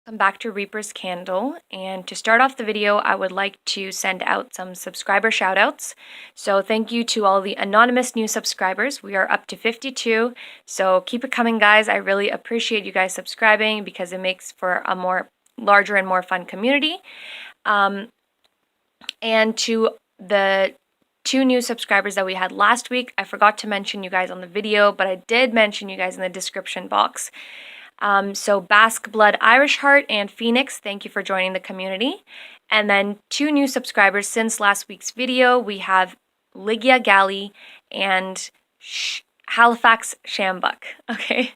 Welcome back to Reaper's Candle, and to start off the video I would like to send out some subscriber shoutouts. So thank you to all the anonymous new subscribers. We are up to 52, so keep it coming, guys. I really appreciate you guys subscribing because it makes for a more larger and more fun community. And to the 2 new subscribers that we had last week, I forgot to mention you guys on the video, but I did mention you guys in the description box. So Basque Blood Irish Heart and Phoenix, thank you for joining the community. And then 2 new subscribers since last week's video. We have Ligia Galley and Halifax Shambuk. Okay.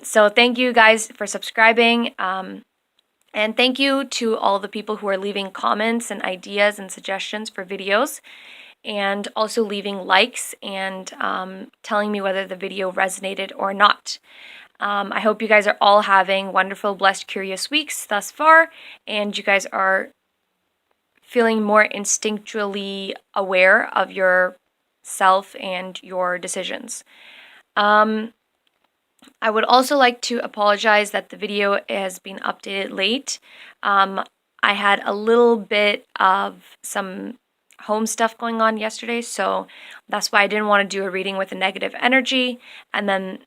So thank you guys for subscribing. And thank you to all the people who are leaving comments and ideas and suggestions for videos, and also leaving likes and telling me whether the video resonated or not. I hope you guys are all having wonderful, blessed, curious weeks thus far, and you guys are feeling more instinctually aware of yourself and your decisions. I would also like to apologize that the video has been updated late. I had a little bit of some home stuff going on yesterday, so that's why I didn't want to do a reading with a negative energy. And then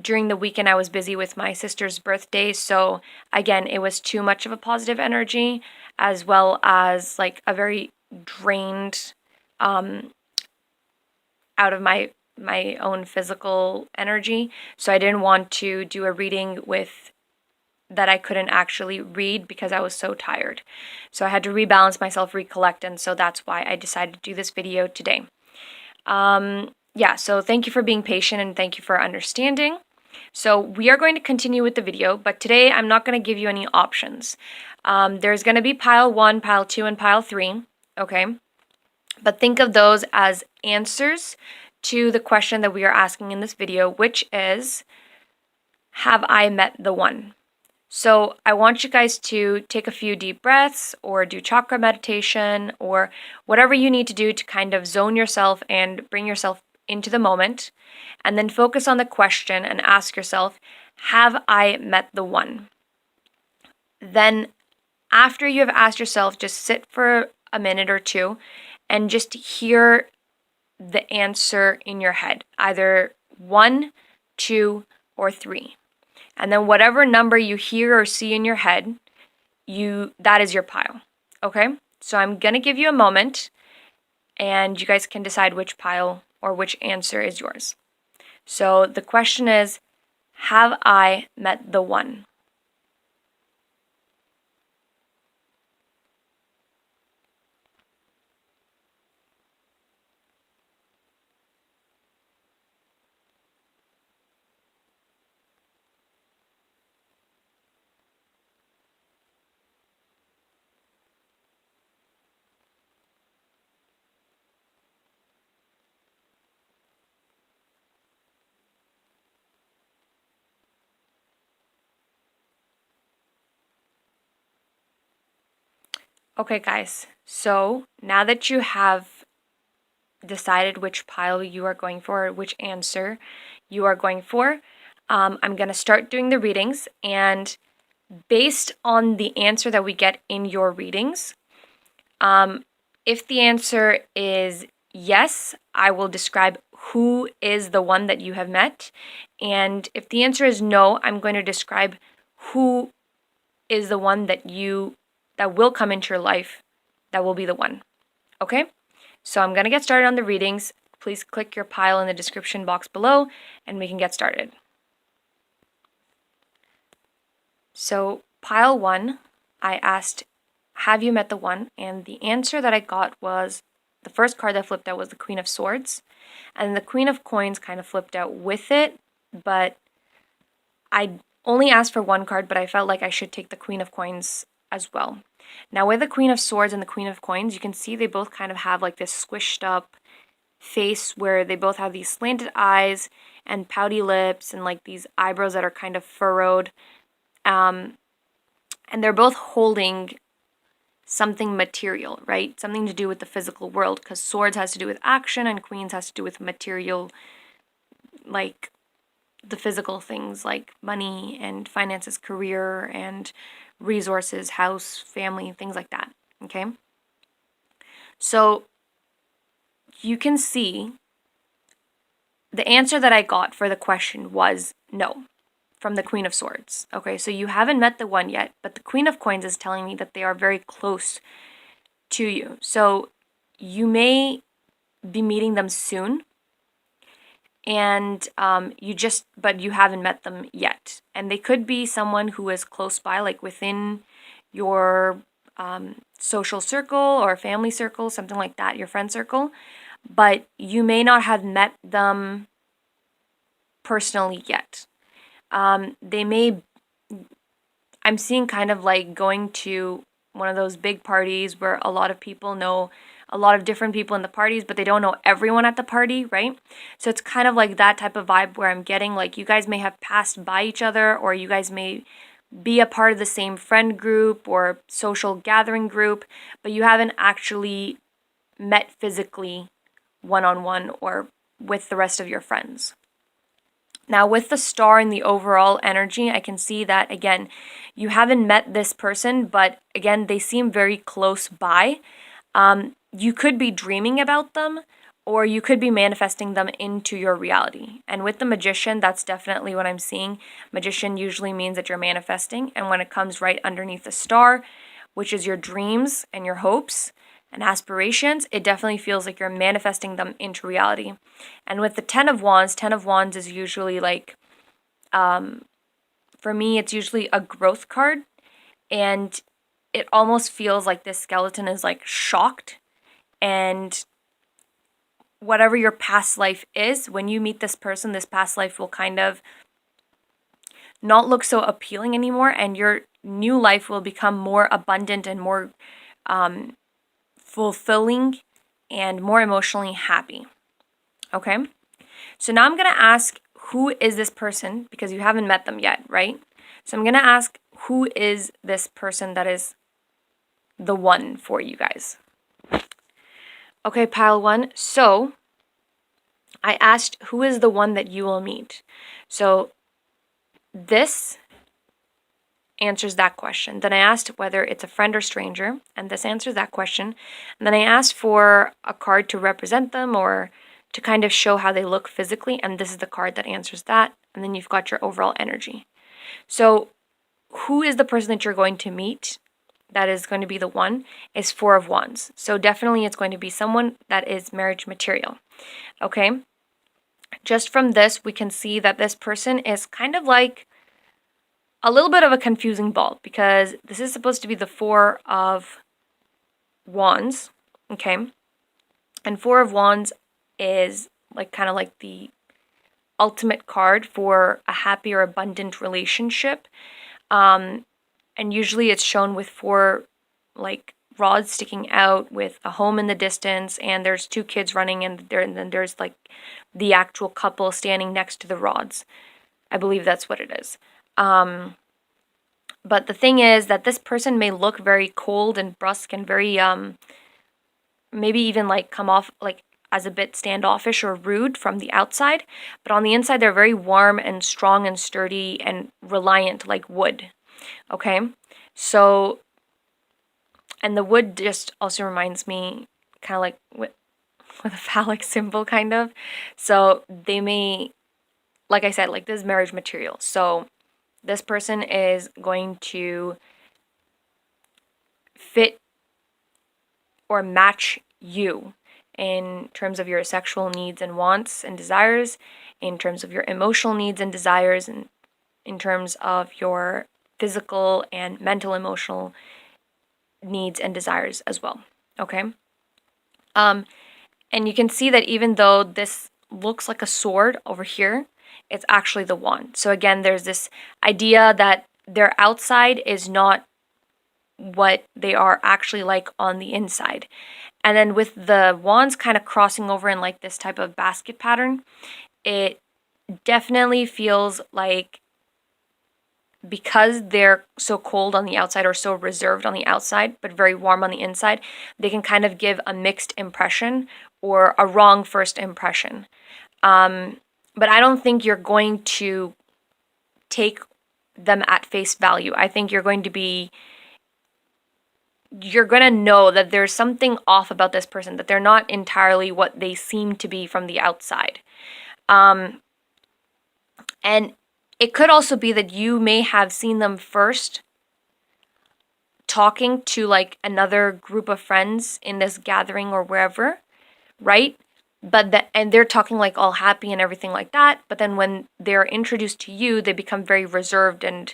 during the weekend I was busy with my sister's birthday, so again it was too much of a positive energy, as well as like a very drained out of my own physical energy. So I didn't want to do a reading with that I couldn't actually read because I was so tired. So I had to rebalance myself, recollect, and so that's why I decided to do this video today. Yeah, so thank you for being patient and thank you for understanding. So we are going to continue with the video, but today I'm not going to give you any options. There's going to be pile 1, pile 2, and pile 3, okay? But think of those as answers to the question that we are asking in this video, which is, have I met the one? So I want you guys to take a few deep breaths or do chakra meditation or whatever you need to do to kind of zone yourself and bring yourself into the moment, and then focus on the question and ask yourself, have I met the one? Then after you have asked yourself, just sit for a minute or two and just hear the answer in your head, either 1, 2, or 3. And then whatever number you hear or see in your head, that is your pile. Okay? So I'm going to give you a moment and you guys can decide which pile or which answer is yours. So the question is, have I met the one? Okay, guys, so now that you have decided which pile you are going for, which answer you are going for, I'm going to start doing the readings, and based on the answer that we get in your readings, if the answer is yes, I will describe who is the one that you have met, and if the answer is no, I'm going to describe who is the one that will come into your life that will be the one. Okay? So I'm going to get started on the readings. Please click your pile in the description box below and we can get started. So pile 1, I asked, have you met the one? And the answer that I got was, the first card that flipped out was the Queen of Swords. And the Queen of Coins kind of flipped out with it, but I only asked for one card, but I felt like I should take the Queen of Coins as well. Now with the Queen of Swords and the Queen of Coins, you can see they both kind of have like this squished up face where they both have these slanted eyes and pouty lips and like these eyebrows that are kind of furrowed. And they're both holding something material, right? Something to do with the physical world, because swords has to do with action and queens has to do with material, like the physical things like money and finances, career and resources, house, family, things like that. Okay? So you can see the answer that I got for the question was no, from the Queen of Swords. Okay, so you haven't met the one yet, but the Queen of Coins is telling me that they are very close to you. So you may be meeting them soon, and but you haven't met them yet. And they could be someone who is close by, like within your social circle or family circle, something like that, your friend circle, but you may not have met them personally yet. They may, I'm seeing kind of like going to one of those big parties where a lot of people know a lot of different people in the parties, but they don't know everyone at the party, right? So it's kind of like that type of vibe where I'm getting like you guys may have passed by each other, or you guys may be a part of the same friend group or social gathering group, but you haven't actually met physically one-on-one or with the rest of your friends. Now, with the star and the overall energy, I can see that, again, you haven't met this person, but again, they seem very close by. You could be dreaming about them, or you could be manifesting them into your reality. And with the Magician, that's definitely what I'm seeing. Magician usually means that you're manifesting, and when it comes right underneath the star, which is your dreams and your hopes and aspirations, it definitely feels like you're manifesting them into reality. And with the Ten of Wands is usually like, for me, it's usually a growth card, and it almost feels like this skeleton is like shocked, and whatever your past life is, when you meet this person, this past life will kind of not look so appealing anymore, and your new life will become more abundant and more fulfilling and more emotionally happy. Okay? So now I'm going to ask, who is this person? Because you haven't met them yet, right? So I'm going to ask, who is this person that is the one for you guys? Okay, pile one. So I asked, who is the one that you will meet? So this answers that question. Then I asked whether it's a friend or stranger, and this answers that question. And then I asked for a card to represent them or to kind of show how they look physically, and this is the card that answers that. And then you've got your overall energy. So who is the person that you're going to meet that is going to be the one is Four of Wands. So definitely it's going to be someone that is marriage material. Okay? Just from this, we can see that this person is kind of like a little bit of a confusing ball, because this is supposed to be the Four of Wands, okay? And Four of Wands is like kind of like the ultimate card for a happy or abundant relationship. And usually it's shown with four like rods sticking out with a home in the distance, and there's two kids running, and then there's like the actual couple standing next to the rods. I believe that's what it is. But the thing is that this person may look very cold and brusque and very maybe even like come off like as a bit standoffish or rude from the outside, but on the inside they're very warm and strong and sturdy and reliant like wood. Okay? So, and the wood just also reminds me kind of like with a phallic symbol kind of. So they may, like I said, like this is marriage material. So this person is going to fit or match you in terms of your sexual needs and wants and desires, in terms of your emotional needs and desires, and in terms of your physical and mental emotional needs and desires as well. Okay? And you can see that even though this looks like a sword over here, it's actually the wand. So again, there's this idea that their outside is not what they are actually like on the inside. And then with the wands kind of crossing over in like this type of basket pattern, it definitely feels like because they're so cold on the outside or so reserved on the outside, but very warm on the inside, they can kind of give a mixed impression or a wrong first impression. but I don't think you're going to take them at face value. I think you're going to know that there's something off about this person, that they're not entirely what they seem to be from the outside. And it could also be that you may have seen them first talking to like another group of friends in this gathering or wherever, right? And they're talking like all happy and everything like that, but then when they're introduced to you, they become very reserved and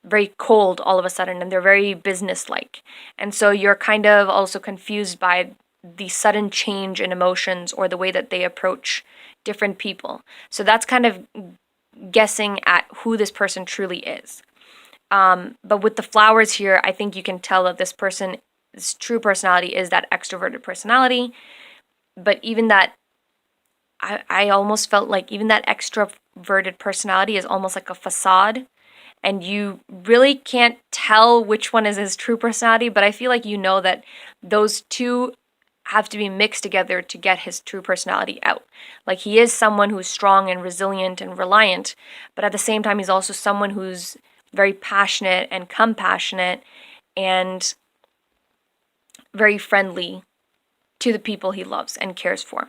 very cold all of a sudden, and they're very businesslike. And so you're kind of also confused by the sudden change in emotions or the way that they approach different people. So that's kind of guessing at who this person truly is. But with the flowers here, I think you can tell that this person's true personality is that extroverted personality. But even that, I almost felt like even that extroverted personality is almost like a facade. And you really can't tell which one is his true personality, but I feel like you know that those two have to be mixed together to get his true personality out. Like, he is someone who's strong and resilient and reliant, but at the same time, he's also someone who's very passionate and compassionate and very friendly to the people he loves and cares for.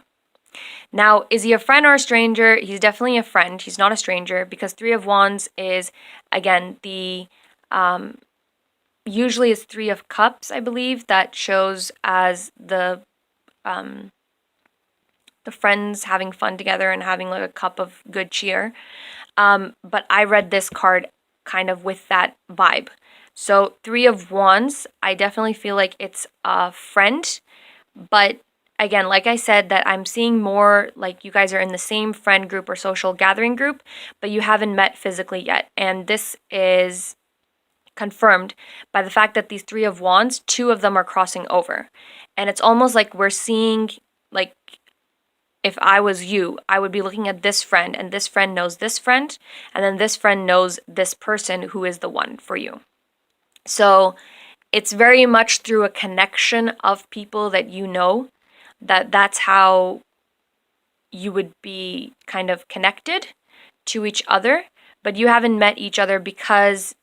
Now, is he a friend or a stranger? He's definitely a friend. He's not a stranger, because Three of Wands is, again, usually it's Three of Cups, I believe, that shows as the friends having fun together and having like a cup of good cheer. But I read this card kind of with that vibe. So Three of Wands, I definitely feel like it's a friend, but again, like I said, that I'm seeing more like you guys are in the same friend group or social gathering group, but you haven't met physically yet. And this is confirmed by the fact that these Three of Wands, two of them are crossing over. And it's almost like we're seeing, like, if I was you, I would be looking at this friend, and this friend knows this friend, and then this friend knows this person who is the one for you. So it's very much through a connection of people that you know, that's how you would be kind of connected to each other, but you haven't met each other because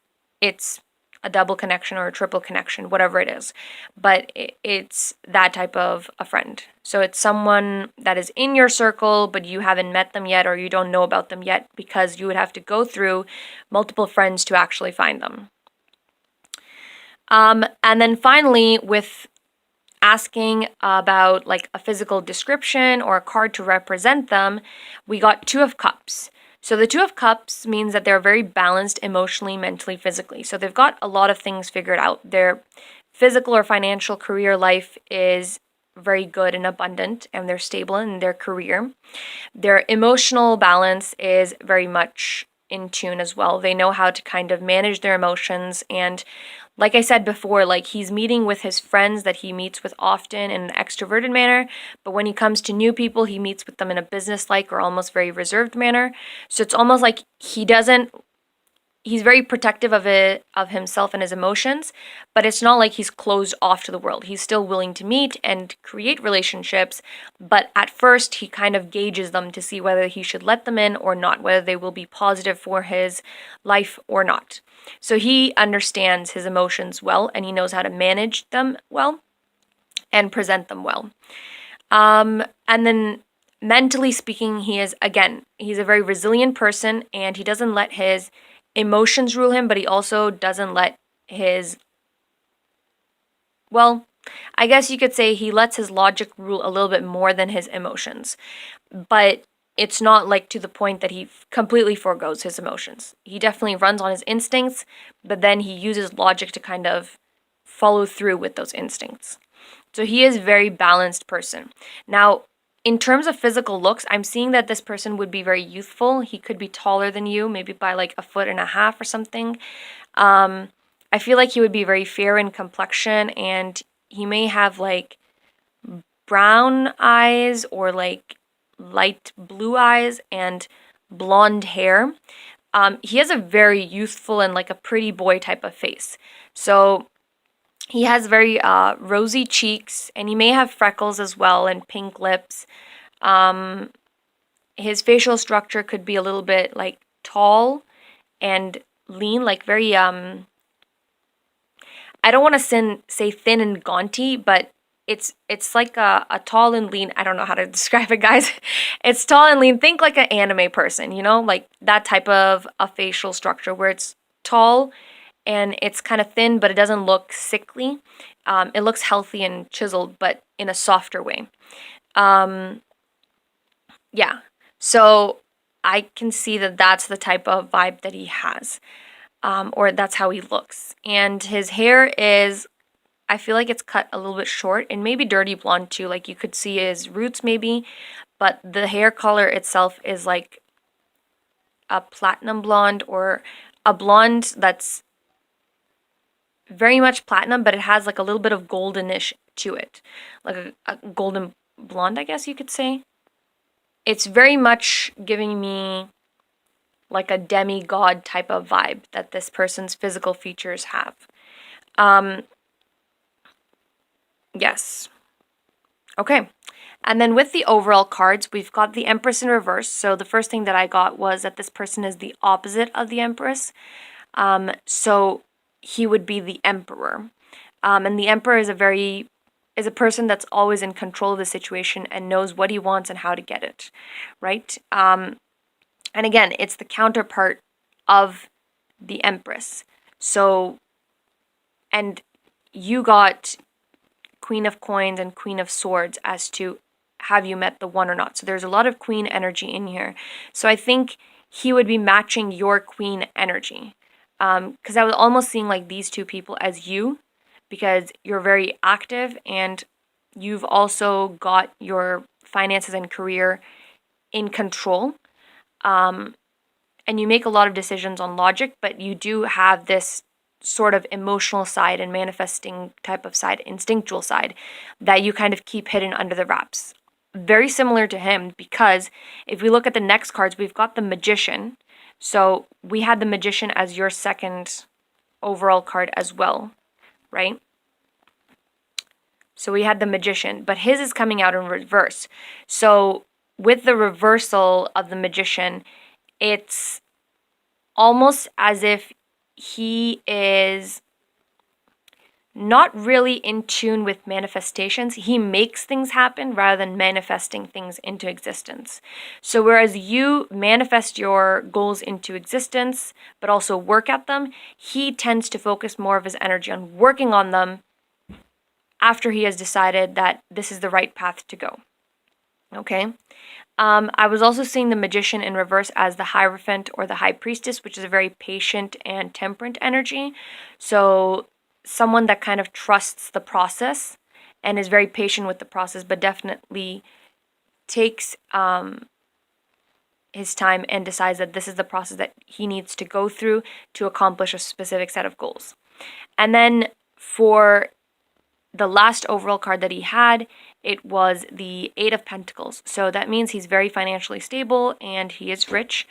it's a double connection or a triple connection, whatever it is. But it's that type of a friend. So it's someone that is in your circle, but you haven't met them yet, or you don't know about them yet, because you would have to go through multiple friends to actually find them. And then finally, with asking about like a physical description or a card to represent them, we got Two of Cups. So the Two of Cups means that they're very balanced emotionally, mentally, physically. So they've got a lot of things figured out. Their physical or financial career life is very good and abundant, and they're stable in their career. Their emotional balance is very much in tune as well. They know how to kind of manage their emotions, and like I said before, like, he's meeting with his friends that he meets with often in an extroverted manner, but when he comes to new people, he meets with them in a business-like or almost very reserved manner. So it's almost like he's very protective of himself and his emotions, but it's not like he's closed off to the world. He's still willing to meet and create relationships, but at first he kind of gauges them to see whether he should let them in or not, whether they will be positive for his life or not. So he understands his emotions well, and he knows how to manage them well and present them well. And then mentally speaking, he's a very resilient person, and he doesn't let his emotions rule him, but he also doesn't let I guess you could say he lets his logic rule a little bit more than his emotions. But it's not like to the point that he completely forgoes his emotions. He definitely runs on his instincts, but then he uses logic to kind of follow through with those instincts. So he is a very balanced person. Now, in terms of physical looks, I'm seeing that this person would be very youthful. He could be taller than you, maybe by like 1.5 feet or something. I feel like he would be very fair in complexion, and he may have like brown eyes or like light blue eyes and blonde hair. He has a very youthful and like a pretty boy type of face. So he has very rosy cheeks, and he may have freckles as well and pink lips. his facial structure could be a little bit like tall and lean, like very I don't want to say thin and gaunty, but it's like a tall and lean. I don't know how to describe it, guys. It's tall and lean. Think like an anime person, like that type of a facial structure where it's tall and it's kind of thin, but it doesn't look sickly. It looks healthy and chiseled, but in a softer way. Um, yeah. So I can see that that's the type of vibe that he has, or that's how he looks. And his hair is, I feel like it's cut a little bit short and maybe dirty blonde too. Like you could see his roots maybe, but the hair color itself is like a platinum blonde or a blonde that's very much platinum, but it has like a little bit of goldenish to it, like a golden blonde, I guess you could say. It's very much giving me like a demigod type of vibe that this person's physical features have. Um, yes. Okay. And then with the overall cards, we've got the Empress in reverse. So the first thing that I got was that this person is the opposite of the Empress. So he would be the Emperor. And the Emperor is a person that's always in control of the situation and knows what he wants and how to get it, right? And again, it's the counterpart of the Empress. So, and you got Queen of Coins and Queen of Swords as to have you met the one or not. So there's a lot of Queen energy in here. So I think he would be matching your Queen energy. Because I was almost seeing like these two people as you, because you're very active and you've also got your finances and career in control. And you make a lot of decisions on logic, but you do have this sort of emotional side and manifesting type of side, instinctual side, that you kind of keep hidden under the wraps. Very similar to him, because if we look at the next cards, we've got the Magician. So we had the Magician as your second overall card as well, right? So we had the Magician, but his is coming out in reverse. So with the reversal of the Magician, it's almost as if he is not really in tune with manifestations. He makes things happen rather than manifesting things into existence. So whereas you manifest your goals into existence, but also work at them, he tends to focus more of his energy on working on them after he has decided that this is the right path to go. Okay? I was also seeing the Magician in reverse as the Hierophant or the High Priestess, which is a very patient and temperate energy. So someone that kind of trusts the process and is very patient with the process, but definitely takes his time and decides that this is the process that he needs to go through to accomplish a specific set of goals. And then for the last overall card that he had, it was the Eight of Pentacles. So that means he's very financially stable and he is rich.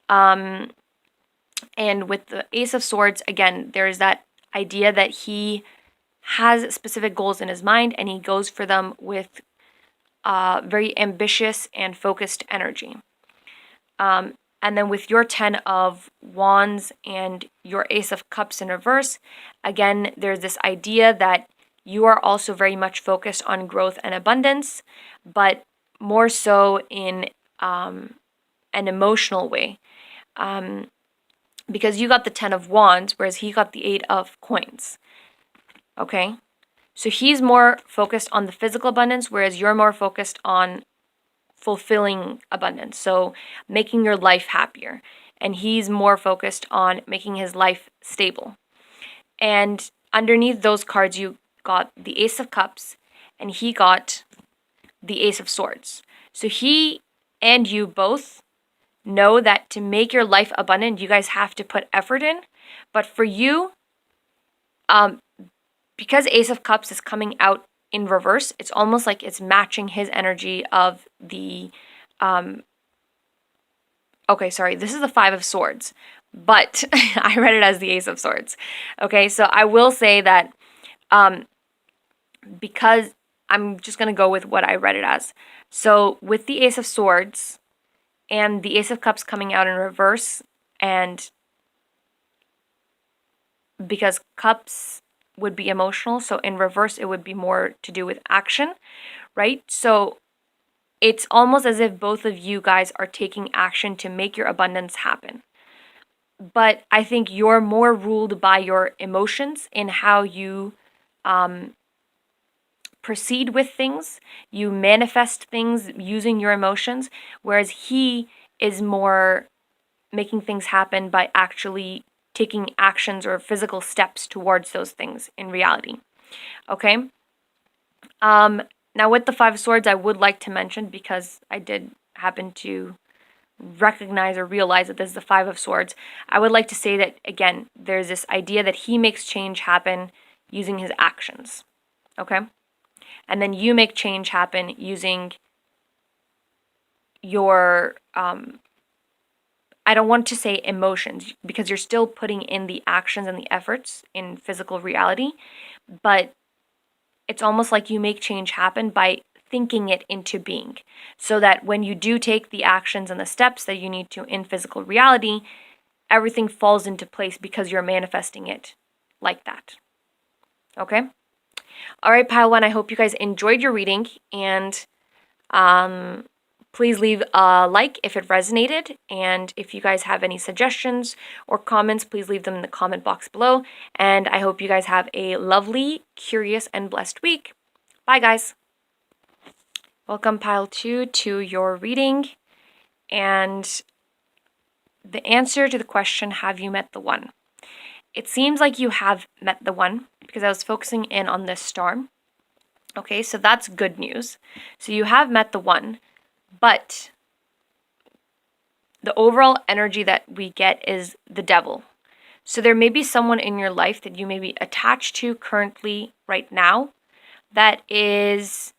And with the Ace of Swords, again, there's that idea that he has specific goals in his mind and he goes for them with very ambitious and focused energy. And then with your 10 of Wands and your Ace of Cups in reverse, again, there's this idea that you are also very much focused on growth and abundance, but more so in an emotional way. Because you got the 10 of Wands, whereas he got the 8 of Coins. Okay? So he's more focused on the physical abundance, whereas you're more focused on fulfilling abundance. So making your life happier. And he's more focused on making his life stable. And underneath those cards, you got the Ace of Cups and he got the Ace of Swords. So he and you both know that to make your life abundant, you guys have to put effort in. But for you, because Ace of Cups is coming out in reverse, it's almost like it's matching his energy of the okay, sorry, this is the Five of Swords, but I read it as the Ace of Swords. Okay, so I will say that because I'm just going to go with what I read it as. So with the Ace of Swords, and the Ace of Cups coming out in reverse, and because cups would be emotional, so in reverse it would be more to do with action, right? So it's almost as if both of you guys are taking action to make your abundance happen. But I think you're more ruled by your emotions in how you proceed with things. You manifest things using your emotions, whereas he is more making things happen by actually taking actions or physical steps towards those things in reality. Okay? Now with the Five of Swords, I would like to mention, because I did happen to recognize or realize that this is the Five of Swords, I would like to say that, again, there's this idea that he makes change happen using his actions. Okay? And then you make change happen using your I don't want to say emotions, because you're still putting in the actions and the efforts in physical reality, but it's almost like you make change happen by thinking it into being, so that when you do take the actions and the steps that you need to in physical reality, everything falls into place because you're manifesting it like that. Okay? All right, Pile 1, I hope you guys enjoyed your reading, and please leave a like if it resonated, and if you guys have any suggestions or comments, please leave them in the comment box below, and I hope you guys have a lovely, curious, and blessed week. Bye, guys. Welcome, Pile 2, to your reading, and the answer to the question, have you met the one? It seems like you have met the one, because I was focusing in on this star. Okay, so that's good news. So you have met the one, but the overall energy that we get is the devil. So there may be someone in your life that you may be attached to currently right now that is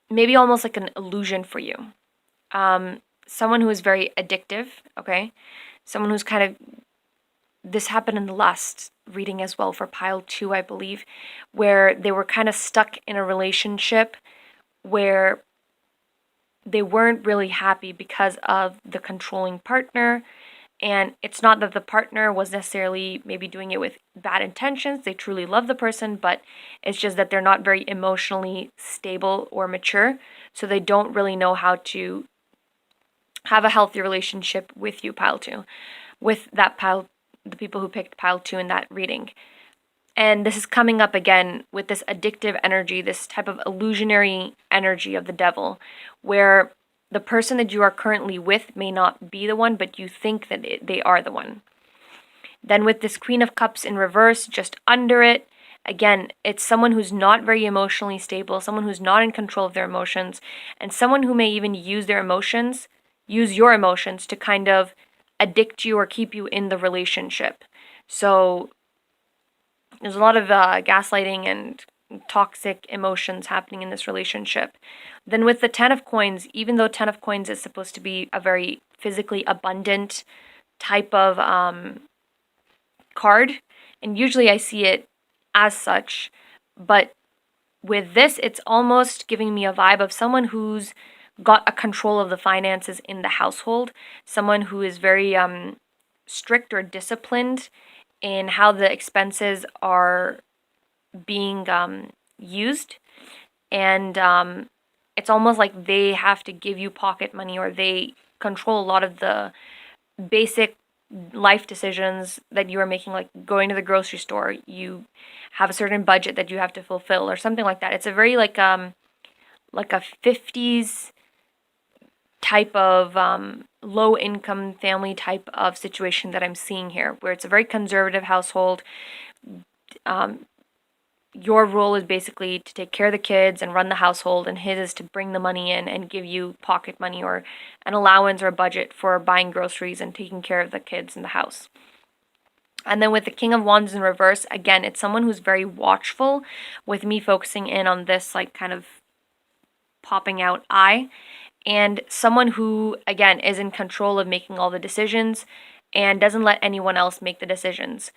maybe almost like an illusion for you. Someone who is very addictive, okay? Someone who's kind of, this happened in the last reading as well for Pile 2, I believe, where they were kind of stuck in a relationship where they weren't really happy because of the controlling partner. And it's not that the partner was necessarily maybe doing it with bad intentions. They truly love the person, but it's just that they're not very emotionally stable or mature. So they don't really know how to have a healthy relationship with you, Pile 2, with that pile, the people who picked Pile 2 in that reading. And this is coming up again with this addictive energy, this type of illusionary energy of the devil, where the person that you are currently with may not be the one, but you think that they are the one. Then with this Queen of Cups in reverse, just under it, again, it's someone who's not very emotionally stable, someone who's not in control of their emotions, and someone who may even use your emotions to kind of addict you or keep you in the relationship. So there's a lot of gaslighting and toxic emotions happening in this relationship. Then with the Ten of Coins, even though Ten of Coins is supposed to be a very physically abundant type of card, and usually I see it as such, but with this, it's almost giving me a vibe of someone who's got a control of the finances in the household, someone who is very strict or disciplined in how the expenses are being used, and it's almost like they have to give you pocket money, or they control a lot of the basic life decisions that you are making, like going to the grocery store. You have a certain budget that you have to fulfill or something like that. It's a very like a 50s type of low income family type of situation that I'm seeing here, where it's a very conservative household. Your role is basically to take care of the kids and run the household, and his is to bring the money in and give you pocket money or an allowance or a budget for buying groceries and taking care of the kids in the house. And then with the King of Wands in reverse, again, it's someone who's very watchful, with me focusing in on this like kind of popping out eye, and someone who, again, is in control of making all the decisions and doesn't let anyone else make the decisions.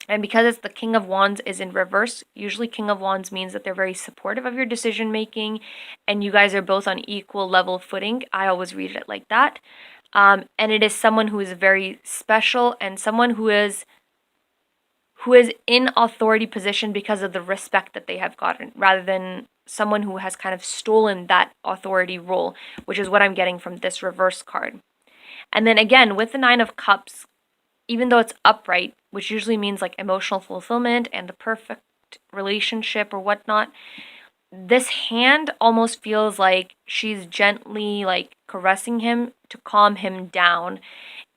And because it's the King of Wands is in reverse, usually King of Wands means that they're very supportive of your decision making and you guys are both on equal level footing. I always read it like that. And it is someone who is very special and someone who is in authority position because of the respect that they have gotten, rather than someone who has kind of stolen that authority role, which is what I'm getting from this reverse card. And then again, with the Nine of Cups, even though it's upright, which usually means like emotional fulfillment and the perfect relationship or whatnot, this hand almost feels like she's gently like caressing him to calm him down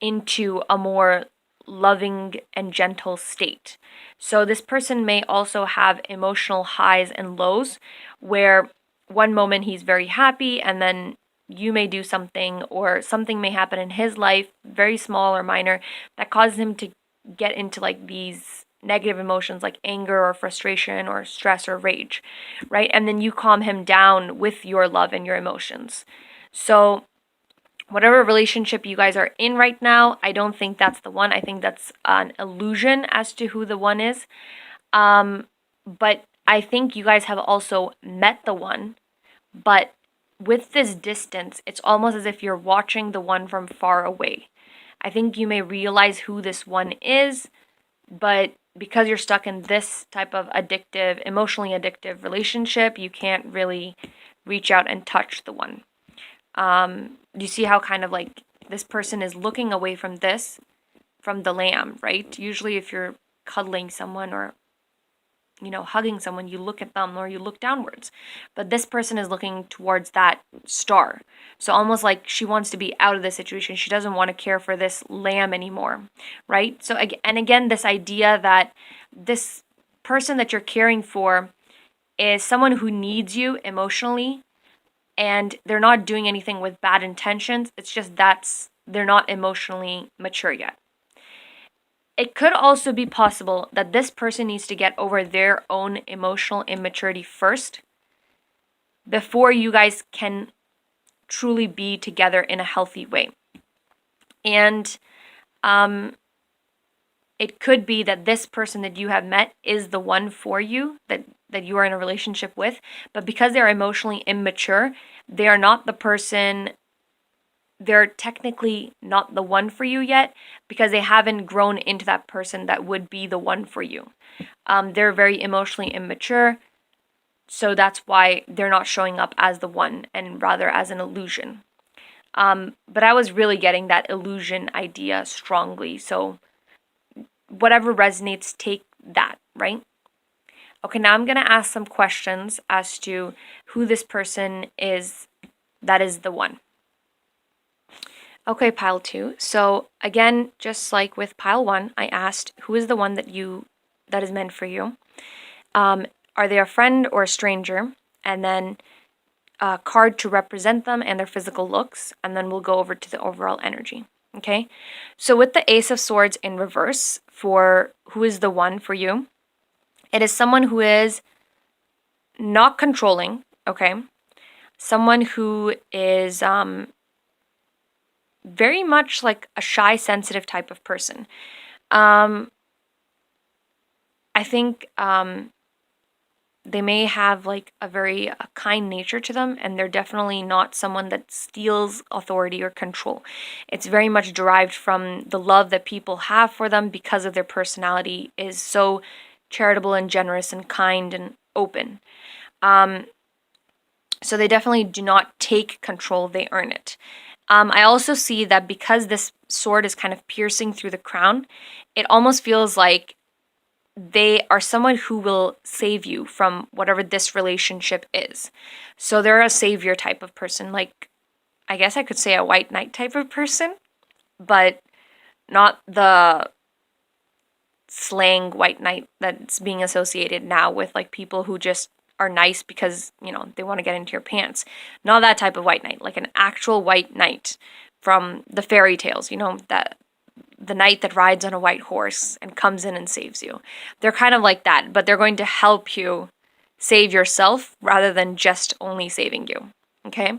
into a more loving and gentle state. So this person may also have emotional highs and lows where one moment he's very happy and then you may do something or something may happen in his life, very small or minor, that causes him to get into like these negative emotions like anger or frustration or stress or rage, right? And then you calm him down with your love and your emotions. So whatever relationship you guys are in right now, I don't think that's the one. I think that's an illusion as to who the one is. But I think you guys have also met the one, but with this distance, it's almost as if you're watching the one from far away. I think you may realize who this one is, but because you're stuck in this type of addictive, emotionally addictive relationship, you can't really reach out and touch the one. Do you see how kind of like this person is looking away from this, from the lamb, right? Usually if you're cuddling someone or, you know, hugging someone, you look at them or you look downwards. But this person is looking towards that star. So almost like she wants to be out of the situation. She doesn't want to care for this lamb anymore, right? So, and again, this idea that this person that you're caring for is someone who needs you emotionally and they're not doing anything with bad intentions. It's just they're not emotionally mature yet. It could also be possible that this person needs to get over their own emotional immaturity first before you guys can truly be together in a healthy way. And it could be that this person that you have met is the one for you, that you are in a relationship with, but because they're emotionally immature, they are not the person, they're technically not the one for you yet because they haven't grown into that person that would be the one for you. They're very emotionally immature, so that's why they're not showing up as the one and rather as an illusion. But I was really getting that illusion idea strongly, so whatever resonates, take that, right? Okay, now I'm going to ask some questions as to who this person is that is the one. Okay, pile 2. So again, just like with pile 1, I asked who is the one that is meant for you. Are they a friend or a stranger? And then a card to represent them and their physical looks, and then we'll go over to the overall energy. Okay, so with the Ace of Swords in reverse for who is the one for you, it is someone who is not controlling, okay? Someone who is very much like a shy, sensitive type of person. I think they may have like a very kind nature to them, and they're definitely not someone that steals authority or control. It's very much derived from the love that people have for them because of their personality is so charitable and generous and kind and open. So they definitely do not take control, they earn it. I also see that because this sword is kind of piercing through the crown, it almost feels like they are someone who will save you from whatever this relationship is. So they're a savior type of person, like I guess I could say a white knight type of person, but not the slang white knight that's being associated now with like people who just are nice because, you know, they want to get into your pants. Not that type of white knight, like an actual white knight from the fairy tales, you know, that the knight that rides on a white horse and comes in and saves you. They're kind of like that, but they're going to help you save yourself rather than just only saving you. Okay?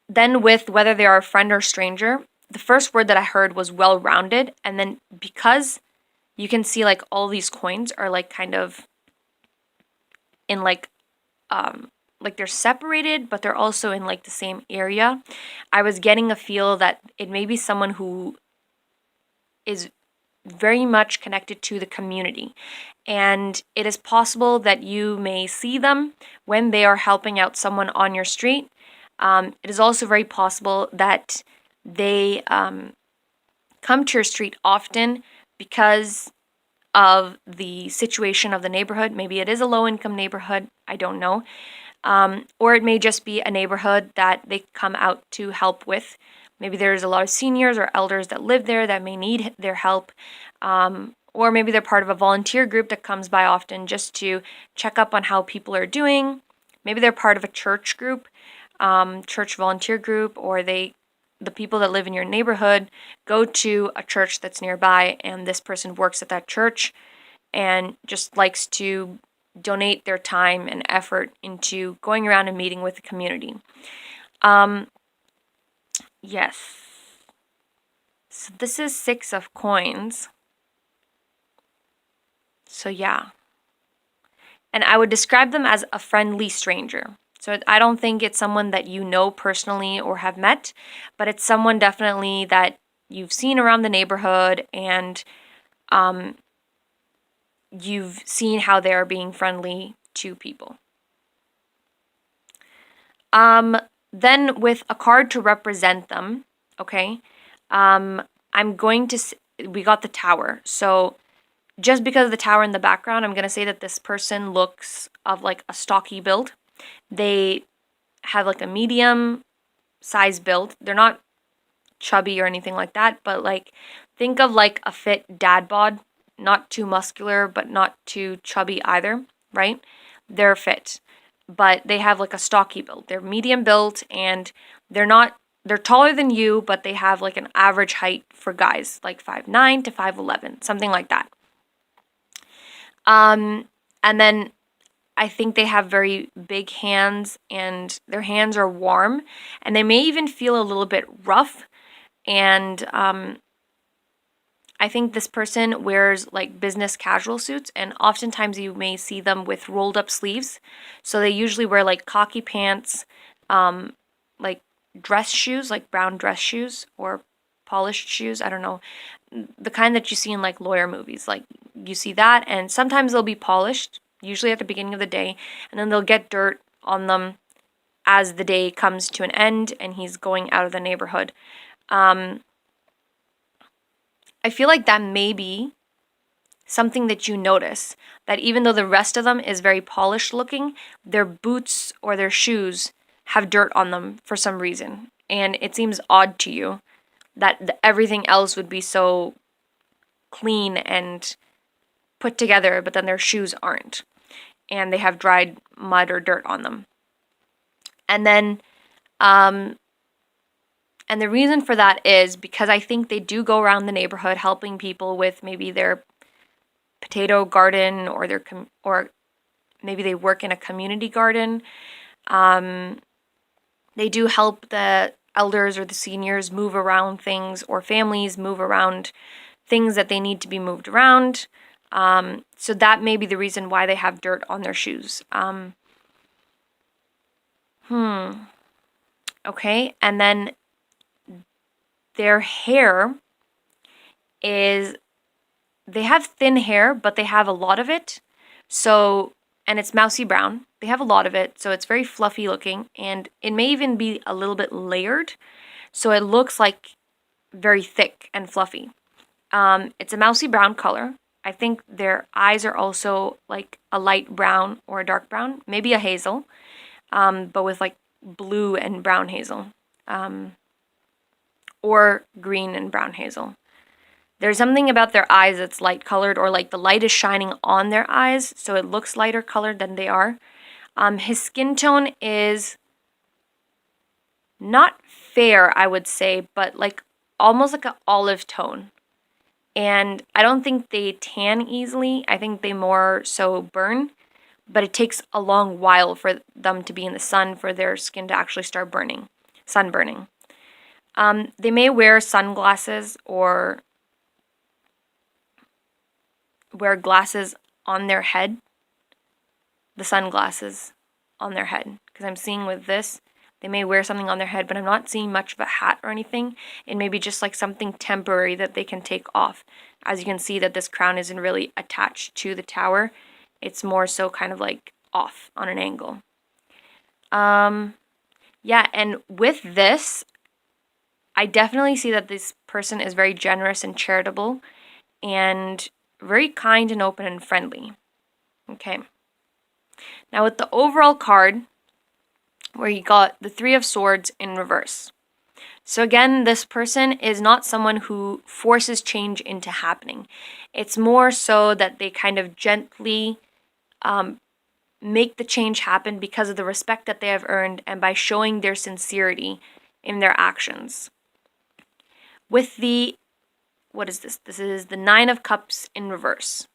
Then with whether they are a friend or stranger, the first word that I heard was well-rounded, and then because you can see like all these coins are like kind of in like they're separated, but they're also in like the same area. I was getting a feel that it may be someone who is very much connected to the community. And it is possible that you may see them when they are helping out someone on your street. It is also very possible that they come to your street often because of the situation of the neighborhood. Maybe it is a low income neighborhood, I don't know. Or it may just be a neighborhood that they come out to help with. Maybe there's a lot of seniors or elders that live there that may need their help. Or maybe they're part of a volunteer group that comes by often just to check up on how people are doing. Maybe they're part of a church group, church volunteer group, or the people that live in your neighborhood go to a church that's nearby, and this person works at that church and just likes to donate their time and effort into going around and meeting with the community. Yes. So this is 6 of coins. So yeah. And I would describe them as a friendly stranger. So I don't think it's someone that you know personally or have met, but it's someone definitely that you've seen around the neighborhood, and you've seen how they are being friendly to people. Then with a card to represent them, okay, I'm going to, we got the Tower. So just because of the tower in the background, I'm going to say that this person looks of like a stocky build. They have like a medium size build. They're not chubby or anything like that, but like think of like a fit dad bod, not too muscular, but not too chubby either, right? They're fit, but they have like a stocky build. They're medium built, and they're taller than you, but they have like an average height for guys, like 5'9" to 5'11", something like that. And then I think they have very big hands, and their hands are warm, and they may even feel a little bit rough. And I think this person wears like business casual suits, and oftentimes you may see them with rolled up sleeves. So they usually wear like khaki pants, like dress shoes, like brown dress shoes or polished shoes. I don't know, the kind that you see in like lawyer movies. Like you see that, and sometimes they'll be polished, usually at the beginning of the day, and then they'll get dirt on them as the day comes to an end and he's going out of the neighborhood. I feel like that may be something that you notice, that even though the rest of them is very polished looking, their boots or their shoes have dirt on them for some reason. And it seems odd to you that everything else would be so clean and put together, but then their shoes aren't. And they have dried mud or dirt on them. And then, and the reason for that is because I think they do go around the neighborhood helping people with maybe their potato garden, or or maybe they work in a community garden. They do help the elders or the seniors move around things, or families move around things that they need to be moved around. So that may be the reason why they have dirt on their shoes. Okay, and then their hair is, they have thin hair, but they have a lot of it. So, and it's mousy brown. They have a lot of it, so it's very fluffy looking, and it may even be a little bit layered. So it looks like very thick and fluffy. It's a mousy brown color. I think their eyes are also like a light brown or a dark brown, maybe a hazel, but with like blue and brown hazel, or green and brown hazel. There's something about their eyes that's light colored, or like the light is shining on their eyes, so it looks lighter colored than they are. His skin tone is not fair, I would say, but like almost like an olive tone. And I don't think they tan easily. I think they more so burn, but it takes a long while for them to be in the sun for their skin to actually start burning, sunburning. They may wear sunglasses or wear glasses on their head, the sunglasses on their head. Because I'm seeing with this, they may wear something on their head, but I'm not seeing much of a hat or anything. It may be just like something temporary that they can take off. As you can see that this crown isn't really attached to the tower. It's more so kind of like off on an angle. Yeah, and with this, I definitely see that this person is very generous and charitable and very kind and open and friendly. Okay. Now with the overall card, where you got the Three of Swords in reverse. So again, this person is not someone who forces change into happening. It's more so that they kind of gently make the change happen because of the respect that they have earned and by showing their sincerity in their actions. With the, what is this? This is the Nine of Cups in reverse.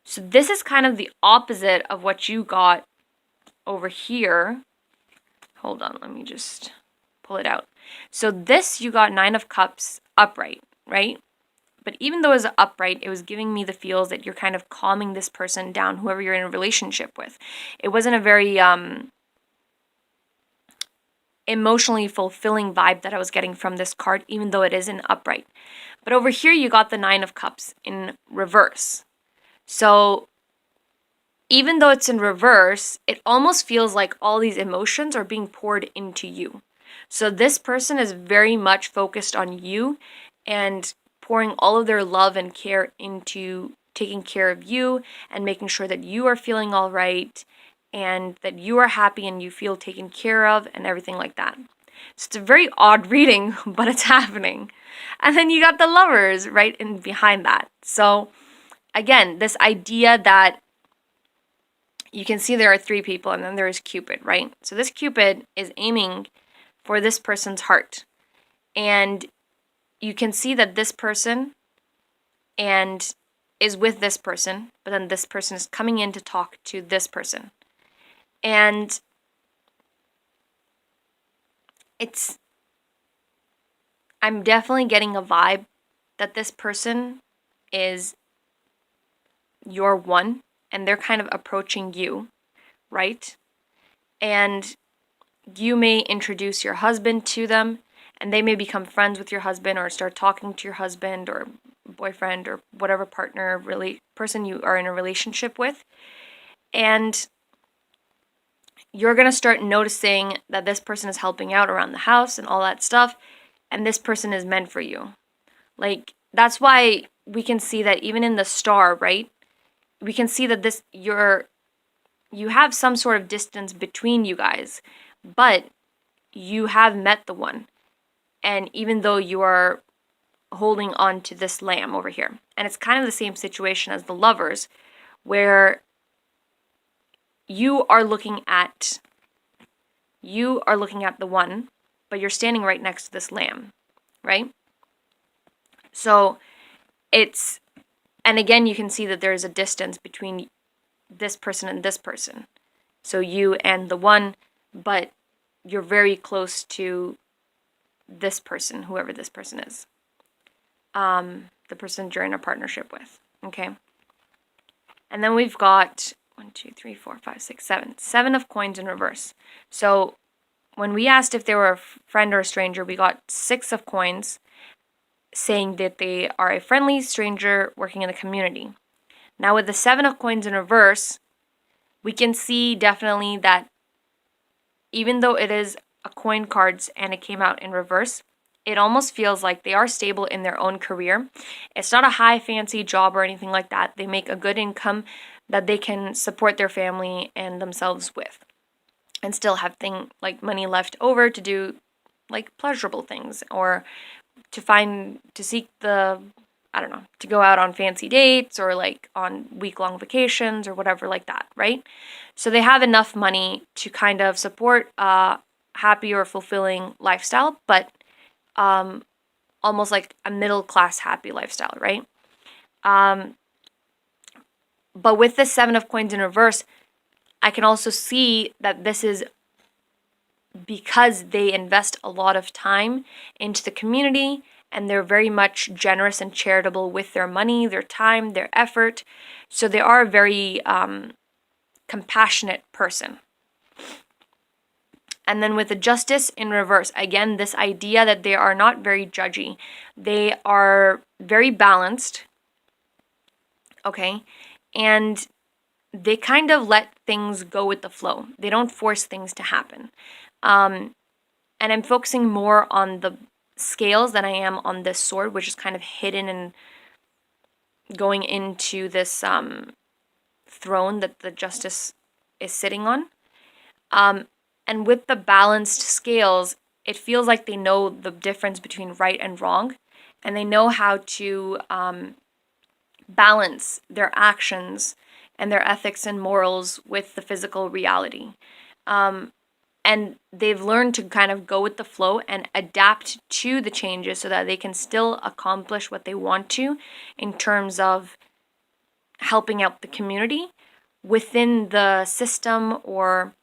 So this is kind of the opposite of what you got over here. Hold on, let me just pull it out. So this, you got Nine of Cups upright, right? But even though it was upright, it was giving me the feels that you're kind of calming this person down, whoever you're in a relationship with. It wasn't a very emotionally fulfilling vibe that I was getting from this card, even though it is an upright. But over here, you got the Nine of Cups in reverse. So even though it's in reverse, it almost feels like all these emotions are being poured into you. So this person is very much focused on you and pouring all of their love and care into taking care of you and making sure that you are feeling all right and that you are happy and you feel taken care of and everything like that. So it's a very odd reading, but it's happening. And then you got the Lovers right in behind that. So again, this idea that you can see there are three people and then there is Cupid, right? So this Cupid is aiming for this person's heart. And you can see that this person and is with this person, but then this person is coming in to talk to this person. And I'm definitely getting a vibe that this person is your one and they're kind of approaching you, right? And you may introduce your husband to them and they may become friends with your husband or start talking to your husband or boyfriend or whatever partner, really person you are in a relationship with. And you're going to start noticing that this person is helping out around the house and all that stuff, and this person is meant for you. Like, that's why we can see that even in the star, right? We can see that you have some sort of distance between you guys, but you have met the one. And even though you are holding on to this lamb over here, and it's kind of the same situation as the Lovers, where you are looking at the one, but you're standing right next to this lamb, right? So and again, you can see that there is a distance between this person and this person. So you and the one, but you're very close to this person, whoever this person is. The person you're in a partnership with, okay? And then we've got 1, 2, 3, 4, 5, 6, 7. 7 of coins in reverse. So when we asked if they were a friend or a stranger, we got 6 of coins saying that they are a friendly stranger working in the community. Now with the 7 of coins in reverse, we can see definitely that even though it is a coin cards and it came out in reverse, it almost feels like they are stable in their own career. It's not a high fancy job or anything like that. They make a good income that they can support their family and themselves with and still have money left over to do like pleasurable things or to seek the, I don't know, to go out on fancy dates or like on week-long vacations or whatever like that, right? So they have enough money to kind of support a happy or fulfilling lifestyle, but almost like a middle-class happy lifestyle, right? But with the 7 of coins in reverse, I can also see that this is because they invest a lot of time into the community and they're very much generous and charitable with their money, their time, their effort. So they are a very compassionate person. And then with the justice in reverse, again, this idea that they are not very judgy. They are very balanced, okay? And they kind of let things go with the flow. They don't force things to happen. And I'm focusing more on the scales than I am on this sword, which is kind of hidden and going into this throne that the justice is sitting on. And with the balanced scales, it feels like they know the difference between right and wrong, and they know how to balance their actions and their ethics and morals with the physical reality. And they've learned to kind of go with the flow and adapt to the changes so that they can still accomplish what they want to in terms of helping out the community within the system or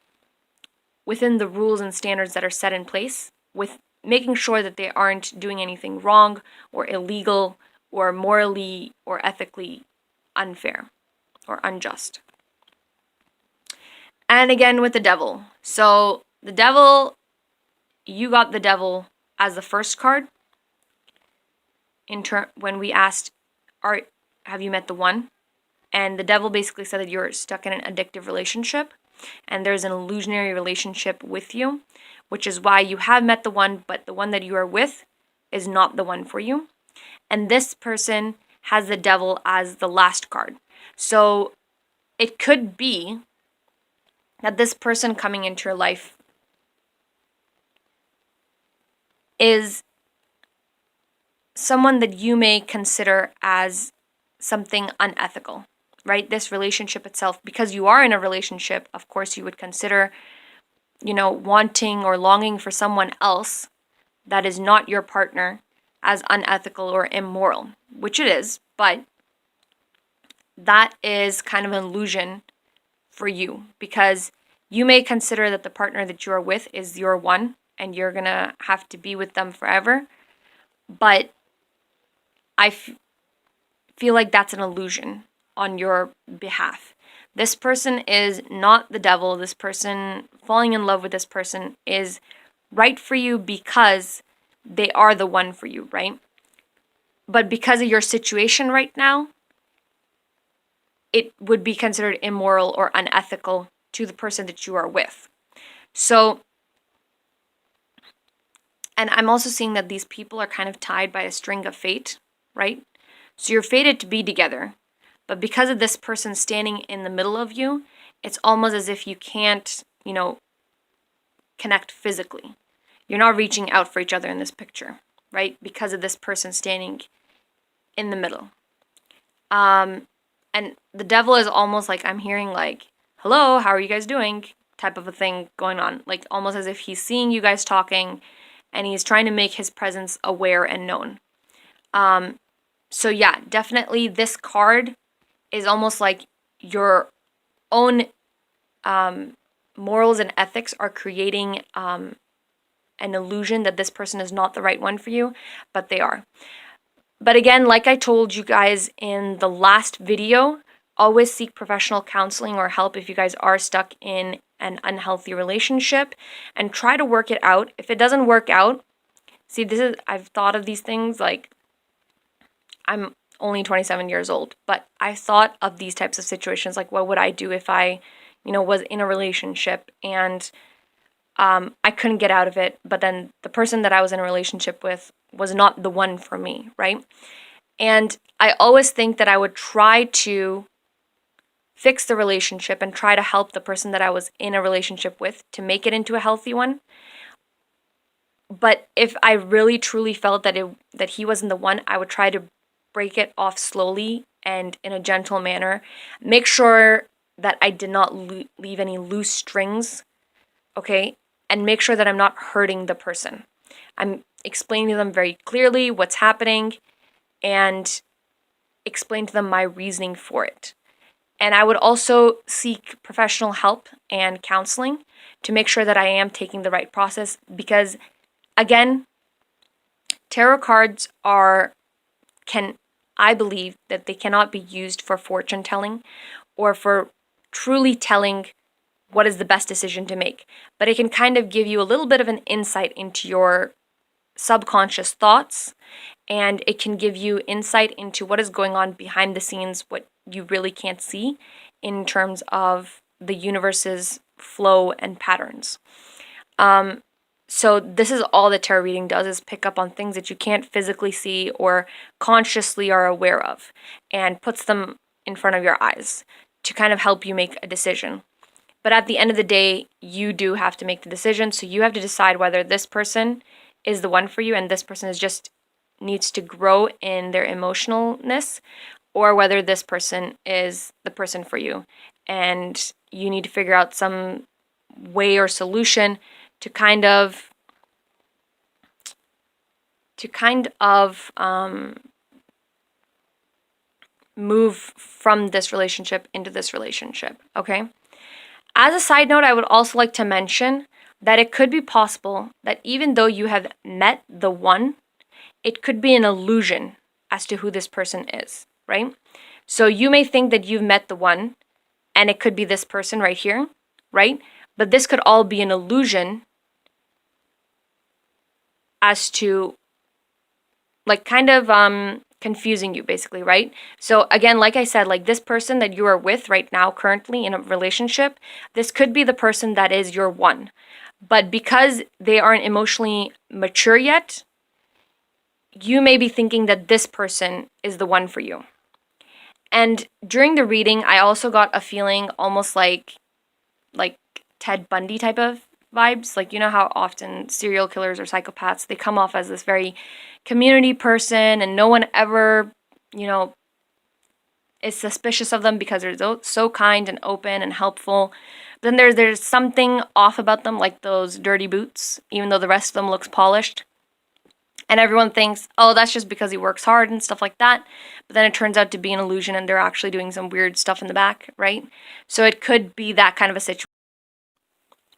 within the rules and standards that are set in place, with making sure that they aren't doing anything wrong or illegal or morally or ethically unfair or unjust. And again with the devil. So the devil, you got the devil as the first card. When we asked, have you met the one? And the devil basically said that you're stuck in an addictive relationship and there's an illusionary relationship with you, which is why you have met the one, but the one that you are with is not the one for you. And this person has the devil as the last card. So it could be that this person coming into your life is someone that you may consider as something unethical, right? This relationship itself, because you are in a relationship, of course you would consider, wanting or longing for someone else that is not your partner as unethical or immoral, which it is, but that is kind of an illusion for you, because you may consider that the partner that you are with is your one and you're gonna have to be with them forever, but I feel like that's an illusion on your behalf. This person is not the devil. This person, falling in love with this person, is right for you because they are the one for you, right? But because of your situation right now, it would be considered immoral or unethical to the person that you are with. So, and I'm also seeing that these people are kind of tied by a string of fate, right? So you're fated to be together. But because of this person standing in the middle of you, it's almost as if you can't, connect physically. You're not reaching out for each other in this picture, right? Because of this person standing in the middle. And the devil is almost like, I'm hearing like, hello, how are you guys doing? Type of a thing going on. Like almost as if he's seeing you guys talking and he's trying to make his presence aware and known. So yeah, definitely this card is almost like your own morals and ethics are creating an illusion that this person is not the right one for you, but they are. But again, like I told you guys in the last video, always seek professional counseling or help if you guys are stuck in an unhealthy relationship, and try to work it out. If it doesn't work out, I've thought of these things, like I'm only 27 years old, but I thought of these types of situations, like what would I do if I, was in a relationship and I couldn't get out of it, but then the person that I was in a relationship with was not the one for me, right? And I always think that I would try to fix the relationship and try to help the person that I was in a relationship with to make it into a healthy one. But if I really truly felt that he wasn't the one, I would try to break it off slowly and in a gentle manner. Make sure that I did not leave any loose strings, okay? And make sure that I'm not hurting the person. I'm explaining to them very clearly what's happening and explain to them my reasoning for it. And I would also seek professional help and counseling to make sure that I am taking the right process, because again, tarot cards I believe that they cannot be used for fortune telling or for truly telling what is the best decision to make. But it can kind of give you a little bit of an insight into your subconscious thoughts, and it can give you insight into what is going on behind the scenes, what you really can't see in terms of the universe's flow and patterns. So this is all that tarot reading does, is pick up on things that you can't physically see or consciously are aware of, and puts them in front of your eyes to kind of help you make a decision. But at the end of the day, you do have to make the decision. So you have to decide whether this person is the one for you and this person is just needs to grow in their emotionalness, or whether this person is the person for you and you need to figure out some way or solution to kind of move from this relationship into this relationship, okay? As a side note, I would also like to mention that it could be possible that even though you have met the one, it could be an illusion as to who this person is, right? So you may think that you've met the one, and it could be this person right here, right? But this could all be an illusion as to, like, kind of confusing you, basically, right? So again, like I said, like this person that you are with right now, currently in a relationship, this could be the person that is your one. But because they aren't emotionally mature yet, you may be thinking that this person is the one for you. And during the reading, I also got a feeling almost like Ted Bundy type of vibes. Like, you know how often serial killers or psychopaths, they come off as this very community person and no one ever, is suspicious of them because they're so kind and open and helpful. But then there's something off about them, like those dirty boots, even though the rest of them looks polished. And everyone thinks, oh, that's just because he works hard and stuff like that. But then it turns out to be an illusion and they're actually doing some weird stuff in the back, right? So it could be that kind of a situation.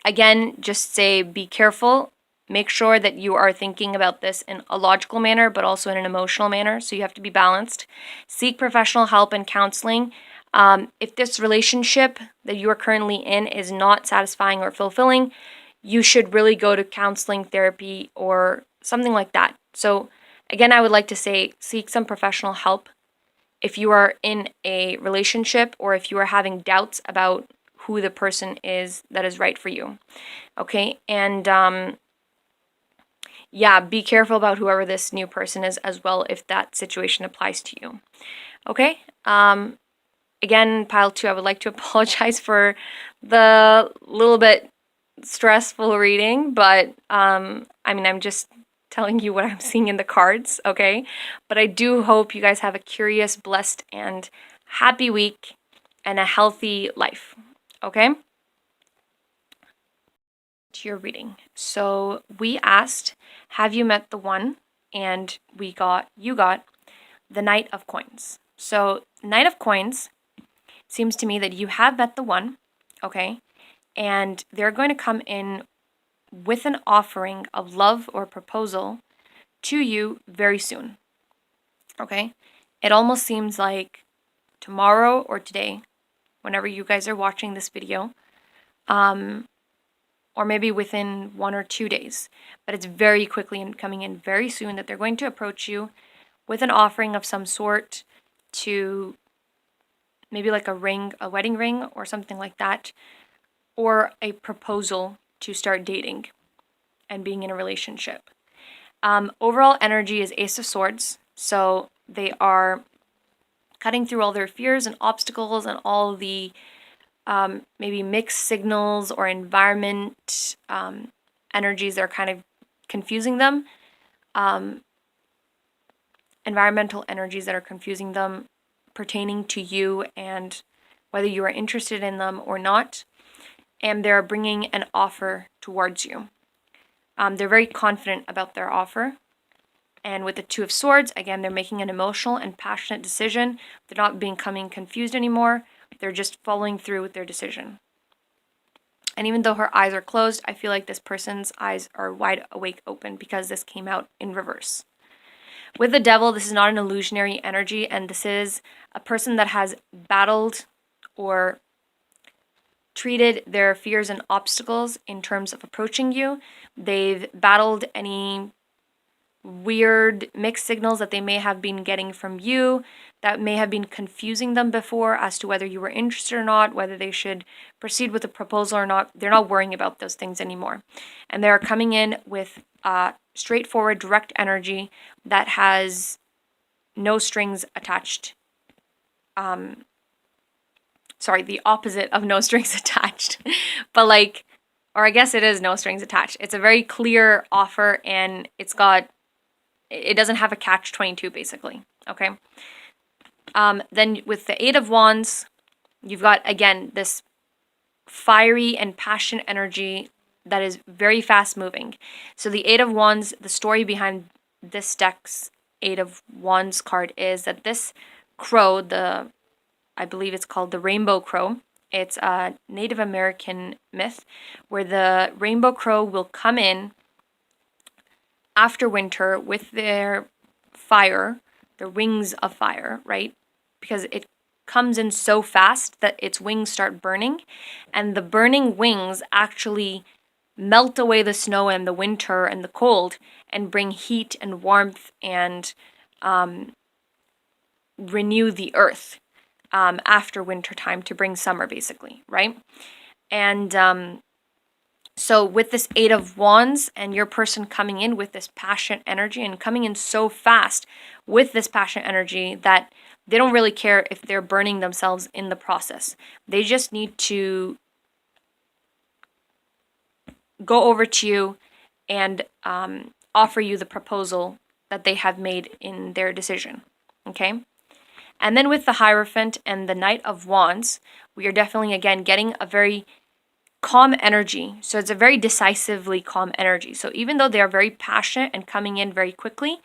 Again, just say be careful. Make sure that you are thinking about this in a logical manner, but also in an emotional manner. So you have to be balanced. Seek professional help and counseling. If this relationship that you are currently in is not satisfying or fulfilling, you should really go to counseling, therapy, or something like that. So again, I would like to say seek some professional help if you are in a relationship or if you are having doubts about who the person is that is right for you. Okay? And yeah, be careful about whoever this new person is as well, if that situation applies to you. Okay? Again, pile 2, I would like to apologize for the little bit stressful reading, but I'm just telling you what I'm seeing in the cards, okay? But I do hope you guys have a curious, blessed, and happy week and a healthy life, okay? To your reading. So we asked, have you met the one? And you got the Knight of Coins. So Knight of Coins seems to me that you have met the one, okay? And they're going to come in with an offering of love or proposal to you very soon, okay? It almost seems like tomorrow or today, whenever you guys are watching this video, or maybe within 1 or 2 days, but it's very quickly and coming in very soon that they're going to approach you with an offering of some sort, to maybe like a ring, a wedding ring or something like that, or a proposal to start dating and being in a relationship. Overall energy is Ace of Swords, so they are cutting through all their fears and obstacles and all the maybe mixed signals or environment energies that are kind of confusing them. Environmental energies that are confusing them pertaining to you and whether you are interested in them or not. And they're bringing an offer towards you. They're very confident about their offer. And with the Two of Swords, again, they're making an emotional and passionate decision. They're not becoming confused anymore. They're just following through with their decision. And even though her eyes are closed, I feel like this person's eyes are wide awake open because this came out in reverse. With the devil, this is not an illusionary energy, and this is a person that has battled or treated their fears and obstacles in terms of approaching you. They've battled any weird mixed signals that they may have been getting from you that may have been confusing them before as to whether you were interested or not, whether they should proceed with the proposal or not. They're not worrying about those things anymore. And they're coming in with straightforward, direct energy that has no strings attached. Sorry, the opposite of no strings attached. But like, or I guess it is no strings attached. It's a very clear offer, and it doesn't have a catch-22 basically, okay? Then with the Eight of Wands, you've got, again, this fiery and passionate energy that is very fast-moving. So the Eight of Wands, the story behind this deck's Eight of Wands card is that this crow, I believe it's called the rainbow crow. It's a Native American myth where the rainbow crow will come in after winter with their fire, their wings of fire, right? Because it comes in so fast that its wings start burning, and the burning wings actually melt away the snow and the winter and the cold and bring heat and warmth and renew the earth after winter time to bring summer, basically, right? And so with this Eight of Wands and your person coming in with this passionate energy and coming in so fast with this passionate energy that they don't really care if they're burning themselves in the process. They just need to go over to you and offer you the proposal that they have made in their decision, okay? And then with the Hierophant and the Knight of Wands, we are definitely, again, getting a very calm energy. So it's a very decisively calm energy. So even though they are very passionate and coming in very quickly,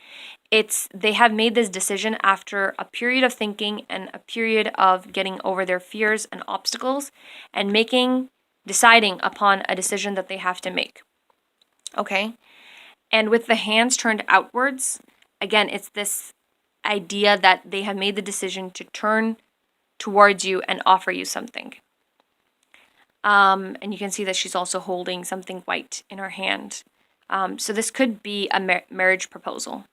they have made this decision after a period of thinking and a period of getting over their fears and obstacles and deciding upon a decision that they have to make. Okay? And with the hands turned outwards, again, it's this idea that they have made the decision to turn towards you and offer you something. And you can see that she's also holding something white in her hand. So this could be a marriage proposal.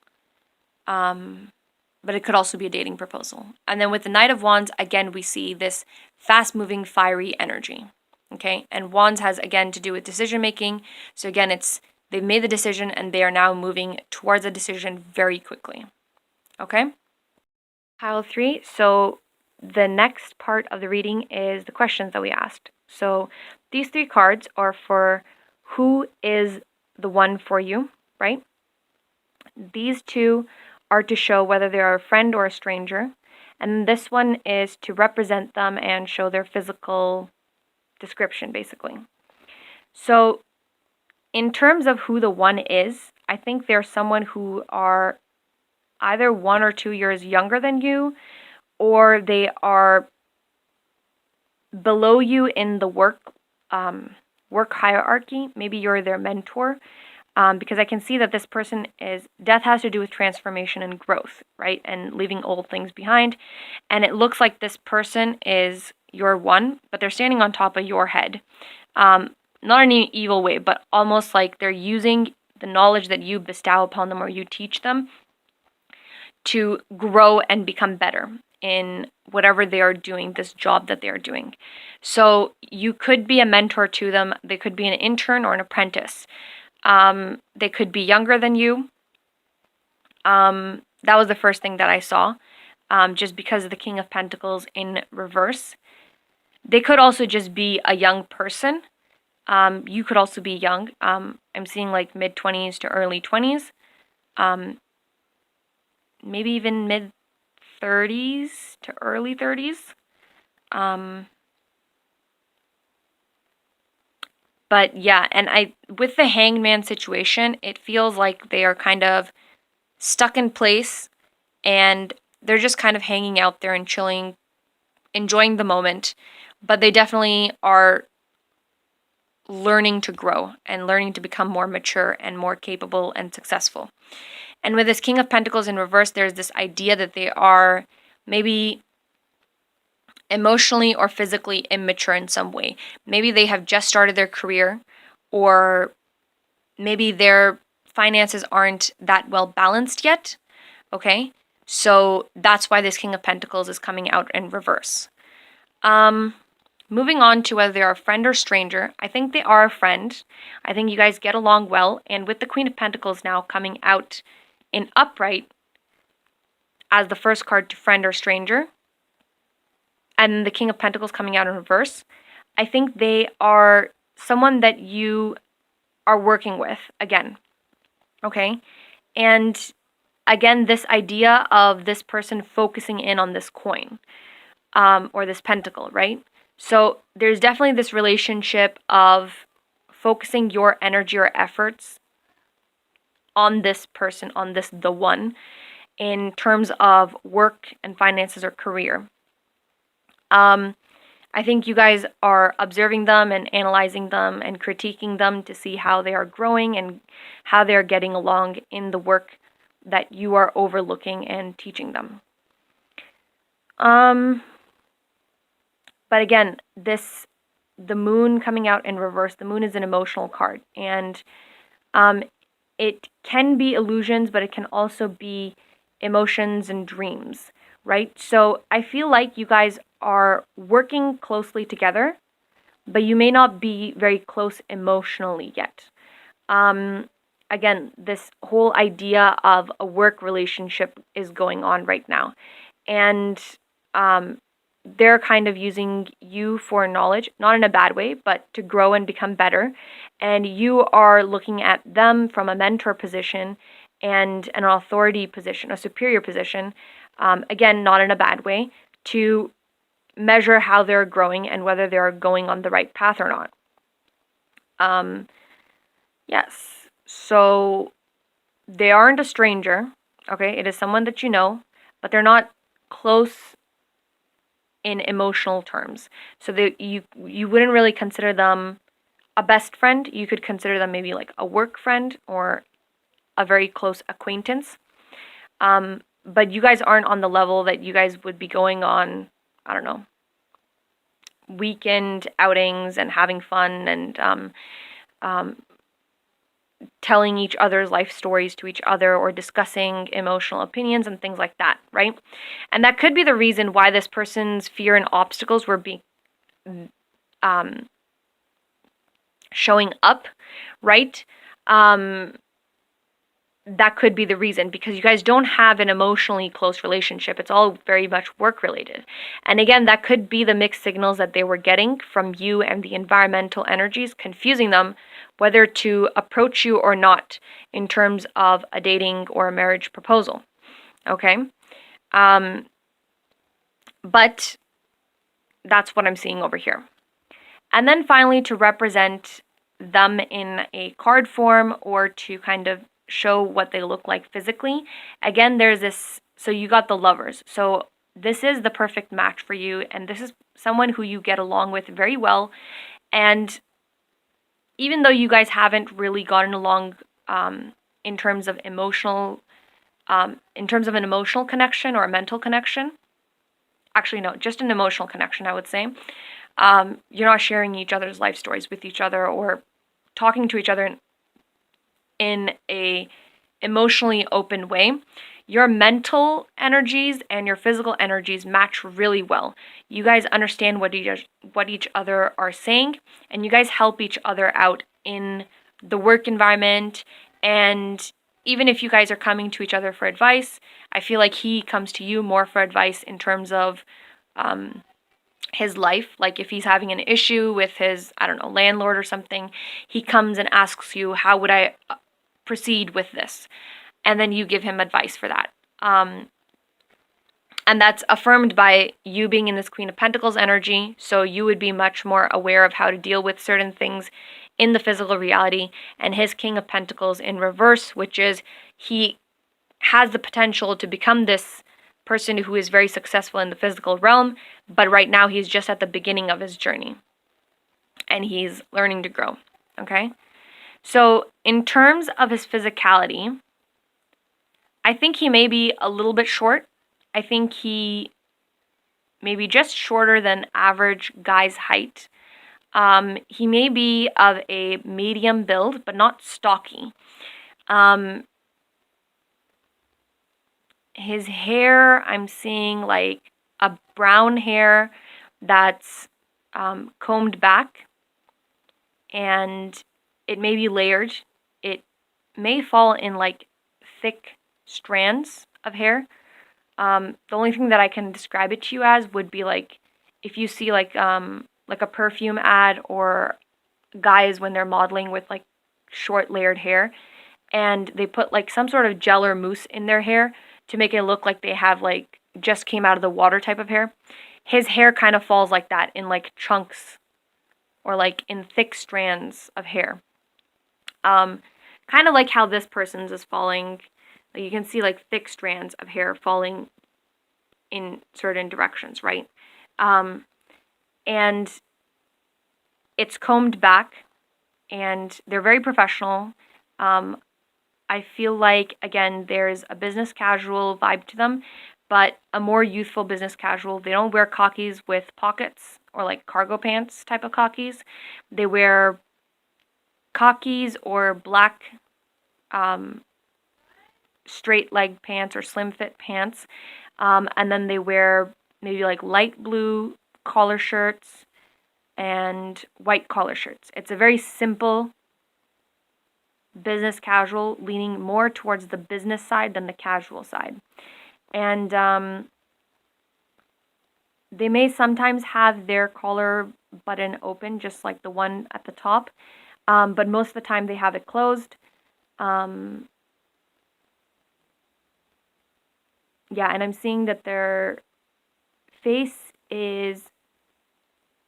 But it could also be a dating proposal. And then with the Knight of Wands, again, we see this fast-moving, fiery energy. Okay? And Wands has, again, to do with decision-making. So again, they've made the decision and they are now moving towards a decision very quickly. Okay? Pile 3. So the next part of the reading is the questions that we asked. So these 3 cards are for who is the one for you, right? These 2 are to show whether they are a friend or a stranger. And this one is to represent them and show their physical description, basically. So in terms of who the one is, I think they're someone who are either 1 or 2 years younger than you, or they are below you in the work hierarchy. Maybe you're their mentor, because I can see that this person death has to do with transformation and growth, right? And leaving old things behind. And it looks like this person is your one, but they're standing on top of your head. Not in an evil way, but almost like they're using the knowledge that you bestow upon them or you teach them to grow and become better in whatever they are doing, this job that they are doing. So you could be a mentor to them. They could be an intern or an apprentice. They could be younger than you. That was the first thing that I saw, just because of the King of Pentacles in reverse. They could also just be a young person. You could also be young. I'm seeing like mid-20s to early 20s. Maybe even mid-30s to early 30s. But yeah, and with the Hangman situation, it feels like they are kind of stuck in place and they're just kind of hanging out there and chilling, enjoying the moment, but they definitely are learning to grow and learning to become more mature and more capable and successful. And with this King of Pentacles in reverse, there's this idea that they are maybe emotionally or physically immature in some way. Maybe they have just started their career, or maybe their finances aren't that well balanced yet. Okay? So that's why this King of Pentacles is coming out in reverse. Moving on to whether they're a friend or stranger, I think they are a friend. I think you guys get along well. And with the Queen of Pentacles now coming out in upright as the first card to friend or stranger, and the King of Pentacles coming out in reverse, I think they are someone that you are working with again. Okay? And again, this idea of this person focusing in on this coin, or this pentacle, right? So there's definitely this relationship of focusing your energy or efforts on this person, on this the one, in terms of work and finances or career. I think you guys are observing them and analyzing them and critiquing them to see how they are growing and how they are getting along in the work that you are overlooking and teaching them. But again, the moon coming out in reverse, the moon is an emotional card, and it can be illusions, but it can also be emotions and dreams, right? So I feel like you guys are working closely together, but you may not be very close emotionally yet. Again, this whole idea of a work relationship is going on right now, and they're kind of using you for knowledge, not in a bad way, but to grow and become better. And you are looking at them from a mentor position and an authority position, a superior position, again, not in a bad way, to measure how they're growing and whether they're going on the right path or not. Yes, so they aren't a stranger, okay? It is someone that you know, but they're not close in emotional terms. So you wouldn't really consider them a best friend. You could consider them maybe like a work friend or a very close acquaintance. But you guys aren't on the level that you guys would be going on, I don't know, weekend outings and having fun and telling each other's life stories to each other or discussing emotional opinions and things like that, right? And that could be the reason why this person's fear and obstacles were being showing up, right? That could be the reason, because you guys don't have an emotionally close relationship. It's all very much work related. And again, that could be the mixed signals that they were getting from you and the environmental energies, confusing them whether to approach you or not in terms of a dating or a marriage proposal. Okay? But that's what I'm seeing over here. And then finally, to represent them in a card form or to kind of show what they look like physically, again, there's this, so you got the Lovers. So this is the perfect match for you, and this is someone who you get along with very well. And even though you guys haven't really gotten along in terms of emotional, in terms of an emotional connection or a mental connection, actually no, just an emotional connection, I would say. You're not sharing each other's life stories with each other or talking to each other in a emotionally open way. Your mental energies and your physical energies match really well. You guys understand what each other are saying, and you guys help each other out in the work environment. And even if you guys are coming to each other for advice, I feel like he comes to you more for advice in terms of his life. Like if he's having an issue with his, I don't know, landlord or something, he comes and asks you, how would I proceed with this? And then you give him advice for that. And that's affirmed by you being in this Queen of Pentacles energy, so you would be much more aware of how to deal with certain things in the physical reality. And his King of Pentacles in reverse, which is he has the potential to become this person who is very successful in the physical realm, but right now he's just at the beginning of his journey and he's learning to grow. Okay? So, in terms of his physicality, I think he may be a little bit short. I think he may be just shorter than average guy's height. He may be of a medium build, but not stocky. His hair, I'm seeing like a brown hair that's combed back, and it may be layered. It may fall in like thick strands of hair. The only thing that I can describe it to you as would be like if you see like a perfume ad or guys when they're modeling with like short layered hair, and they put like some sort of gel or mousse in their hair to make it look like they have like just came out of the water type of hair. His hair kind of falls like that in like chunks or like in thick strands of hair. Kind of like how this person's is falling. Like you can see like thick strands of hair falling in certain directions, right? And it's combed back, and they're very professional. I feel like, again, there's a business casual vibe to them, but a more youthful business casual. They don't wear khakis with pockets or like cargo pants type of khakis. They wear khakis or black straight leg pants or slim fit pants. And then they wear maybe like light blue collar shirts and white collar shirts. It's a very simple business casual, leaning more towards the business side than the casual side. And they may sometimes have their collar button open, just like the one at the top, but most of the time they have it closed. Yeah, and I'm seeing that their face is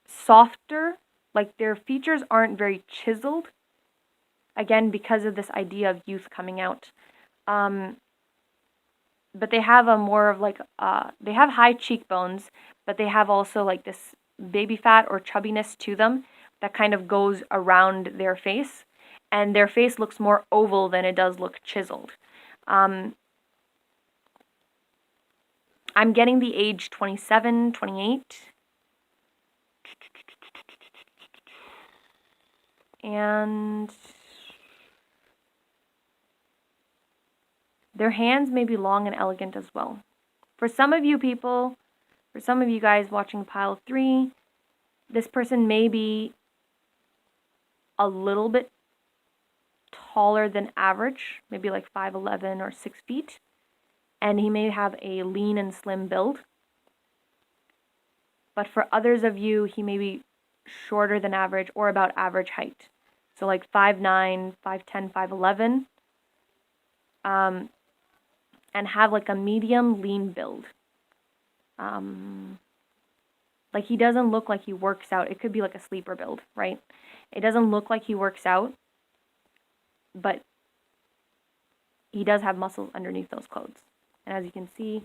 softer, like their features aren't very chiseled, again, because of this idea of youth coming out. But they have a more of like, they have high cheekbones, but they have also like this baby fat or chubbiness to them that kind of goes around their face. And their face looks more oval than it does look chiseled. I'm getting the age 27, 28. And their hands may be long and elegant as well. For some of you people, for some of you guys watching pile 3, this person may be a little bit taller than average, maybe like 5'11" or 6 feet. And he may have a lean and slim build. But for others of you, he may be shorter than average or about average height. So like 5'9", 5'10", 5'11", and have like a medium lean build. Like he doesn't look like he works out. It could be like a sleeper build, right? It doesn't look like he works out, but he does have muscles underneath those clothes. And as you can see,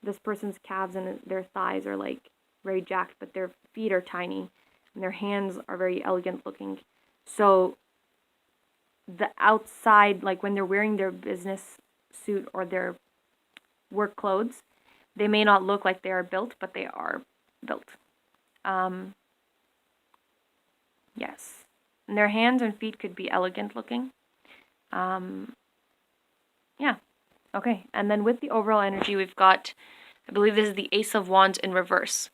this person's calves and their thighs are like very jacked, but their feet are tiny and their hands are very elegant looking. So the outside, like when they're wearing their business suit or their work clothes, they may not look like they are built, but they are built. Yes. And their hands and feet could be elegant looking. Yeah. Okay. And then with the overall energy, we've got, I believe this is the Ace of Wands in reverse.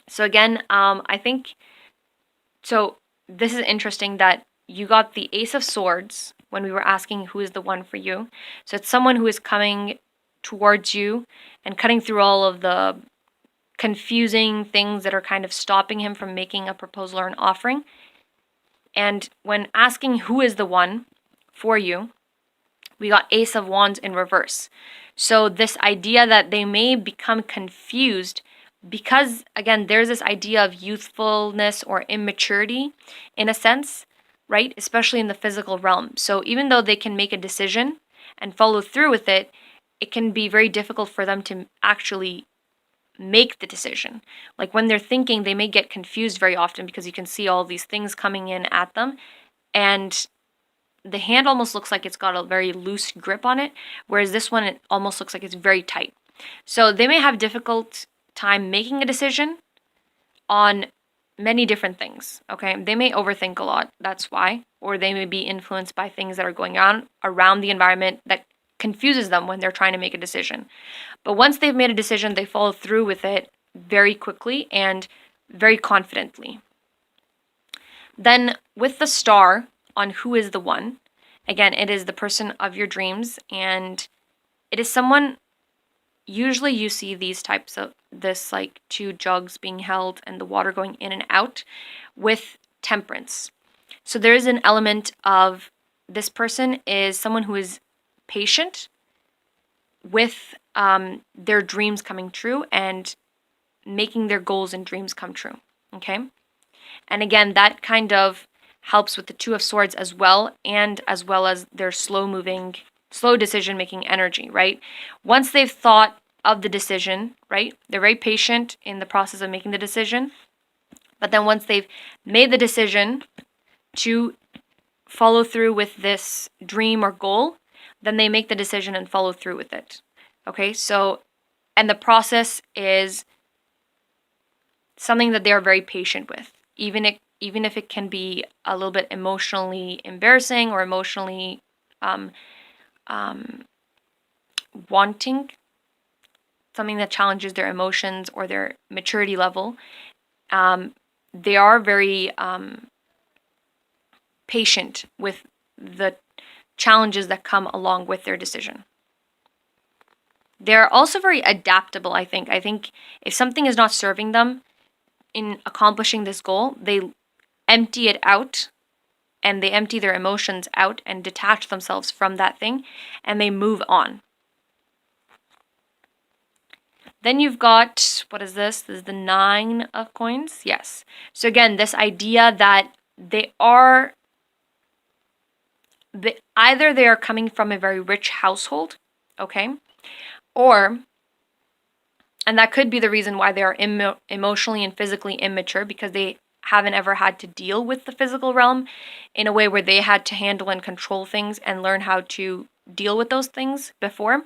So again, I think, so this is interesting that you got the Ace of Swords when we were asking who is the one for you. So it's someone who is coming towards you and cutting through all of the confusing things that are kind of stopping him from making a proposal or an offering. And when asking who is the one for you, we got Ace of Wands in reverse. So this idea that they may become confused because, again, there's this idea of youthfulness or immaturity in a sense, right? Especially in the physical realm. So even though they can make a decision and follow through with it, it can be very difficult for them to actually make the decision. Like when they're thinking, they may get confused very often because you can see all these things coming in at them, and the hand almost looks like it's got a very loose grip on it, whereas this one, it almost looks like it's very tight. So they may have difficult time making a decision on many different things, okay? They may overthink a lot, that's why, or they may be influenced by things that are going on around the environment that confuses them when they're trying to make a decision. But once they've made a decision, they follow through with it very quickly and very confidently. Then with the star on who is the one, again, it is the person of your dreams, and it is someone, usually you see these types of this, like two jugs being held and the water going in and out with temperance. So there is an element of this person is someone who is patient with their dreams coming true and making their goals and dreams come true, okay? And again, that kind of helps with the Two of Swords as well, and as well as their slow decision-making energy, right? Once they've thought of the decision, right, they're very patient in the process of making the decision, but then once they've made the decision to follow through with this dream or goal, then they make the decision and follow through with it. Okay, so, and the process is something that they are very patient with, even if it can be a little bit emotionally embarrassing or emotionally wanting, something that challenges their emotions or their maturity level. They are very patient with the challenges that come along with their decision. They're also very adaptable, I think. I think if something is not serving them in accomplishing this goal, they empty it out, and they empty their emotions out and detach themselves from that thing, and they move on. Then you've got, what is this? This is the 9 of coins. Yes. So again, this idea that either they are coming from a very rich household, okay? Or, and that could be the reason why they are emotionally and physically immature, because they haven't ever had to deal with the physical realm in a way where they had to handle and control things and learn how to deal with those things before.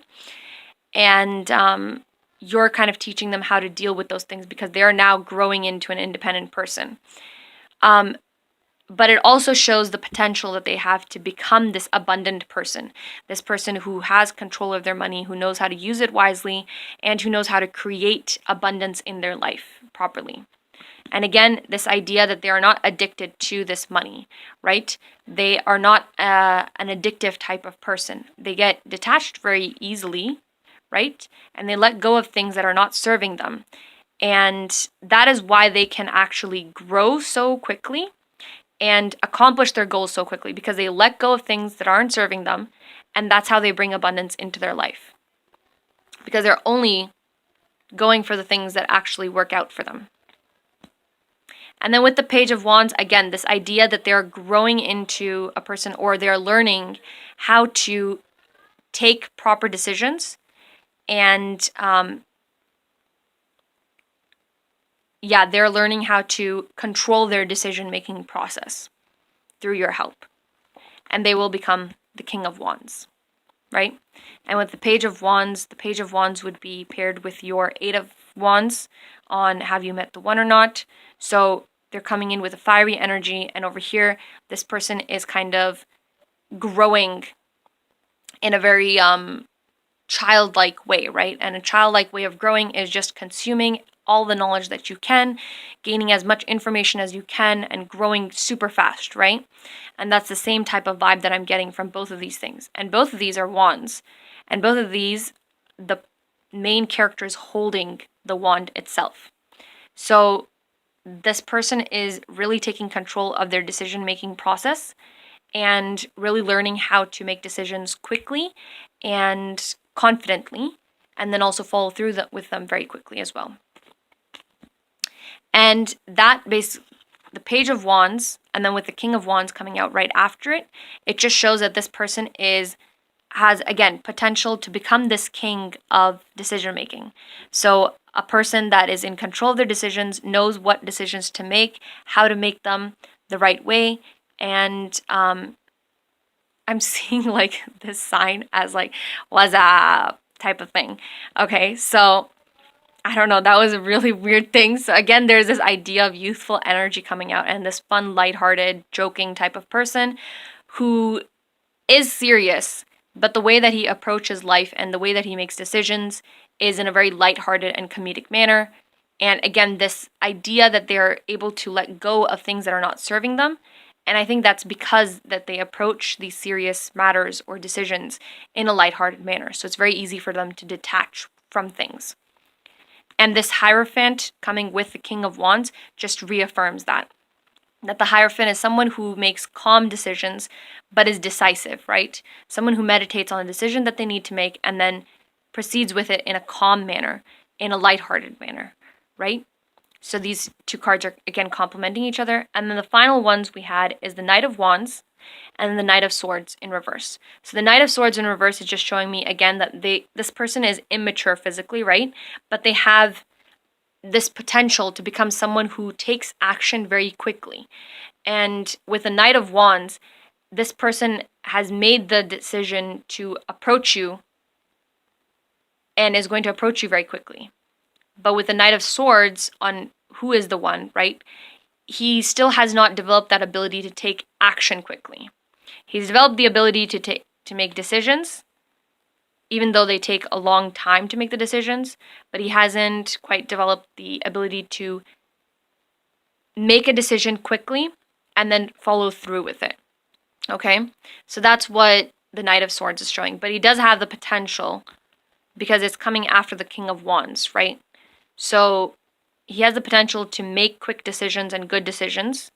And you're kind of teaching them how to deal with those things because they are now growing into an independent person. But it also shows the potential that they have to become this abundant person, this person who has control of their money, who knows how to use it wisely, and who knows how to create abundance in their life properly. And again, this idea that they are not addicted to this money, right? They are not an addictive type of person. They get detached very easily, right? And they let go of things that are not serving them. And that is why they can actually grow so quickly and accomplish their goals so quickly, because they let go of things that aren't serving them, and that's how they bring abundance into their life. Because they're only going for the things that actually work out for them. And then with the Page of Wands, again, this idea that they're growing into a person, or they're learning how to take proper decisions, and they're learning how to control their decision-making process through your help. And they will become the King of Wands, right? And with the Page of Wands would be paired with your 8 of Wands on have you met the one or not. So they're coming in with a fiery energy, and over here, this person is kind of growing in a very childlike way, right? And a childlike way of growing is just consuming all the knowledge that you can, gaining as much information as you can, and growing super fast, right? And that's the same type of vibe that I'm getting from both of these things. And both of these are wands. And both of these, the main character is holding the wand itself. So this person is really taking control of their decision-making process and really learning how to make decisions quickly and confidently, and then also follow through with them very quickly as well. And that the Page of Wands, and then with the King of Wands coming out right after it, it just shows that this person is has, again, potential to become this king of decision making. So a person that is in control of their decisions knows what decisions to make, how to make them the right way, and I'm seeing like this sign as like "what's up" type of thing. Okay, so I don't know, that was a really weird thing. So again, there's this idea of youthful energy coming out and this fun, lighthearted, joking type of person who is serious, but the way that he approaches life and the way that he makes decisions is in a very lighthearted and comedic manner. And again, this idea that they're able to let go of things that are not serving them. And I think that's because that they approach these serious matters or decisions in a lighthearted manner. So it's very easy for them to detach from things. And this Hierophant coming with the King of Wands just reaffirms that the Hierophant is someone who makes calm decisions but is decisive, right? Someone who meditates on a decision that they need to make and then proceeds with it in a calm manner, in a lighthearted manner, right? So these two cards are again complementing each other. And then the final ones we had is the Knight of Wands and the Knight of Swords in reverse. So the Knight of Swords in reverse is just showing me again that this person is immature physically, right? But they have this potential to become someone who takes action very quickly. And with the Knight of Wands, this person has made the decision to approach you and is going to approach you very quickly. But with the Knight of Swords on who is the one, right? He still has not developed that ability to take action quickly. He's developed the ability to make decisions, even though they take a long time to make the decisions, but he hasn't quite developed the ability to make a decision quickly and then follow through with it. Okay? So that's what the Knight of Swords is showing. But he does have the potential because it's coming after the King of Wands, right? So he has the potential to make quick decisions and good decisions,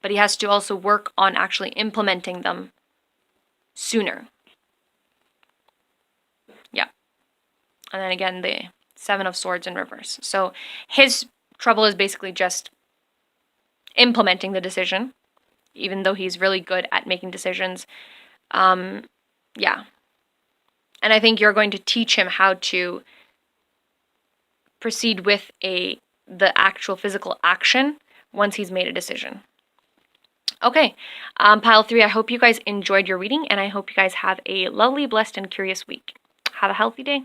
but he has to also work on actually implementing them sooner. Yeah. And then again, the Seven of Swords in reverse. So his trouble is basically just implementing the decision, even though he's really good at making decisions. Yeah. And I think you're going to teach him how to proceed with the actual physical action once he's made a decision. Okay, pile 3, I hope you guys enjoyed your reading, and I hope you guys have a lovely, blessed, and curious week. Have a healthy day.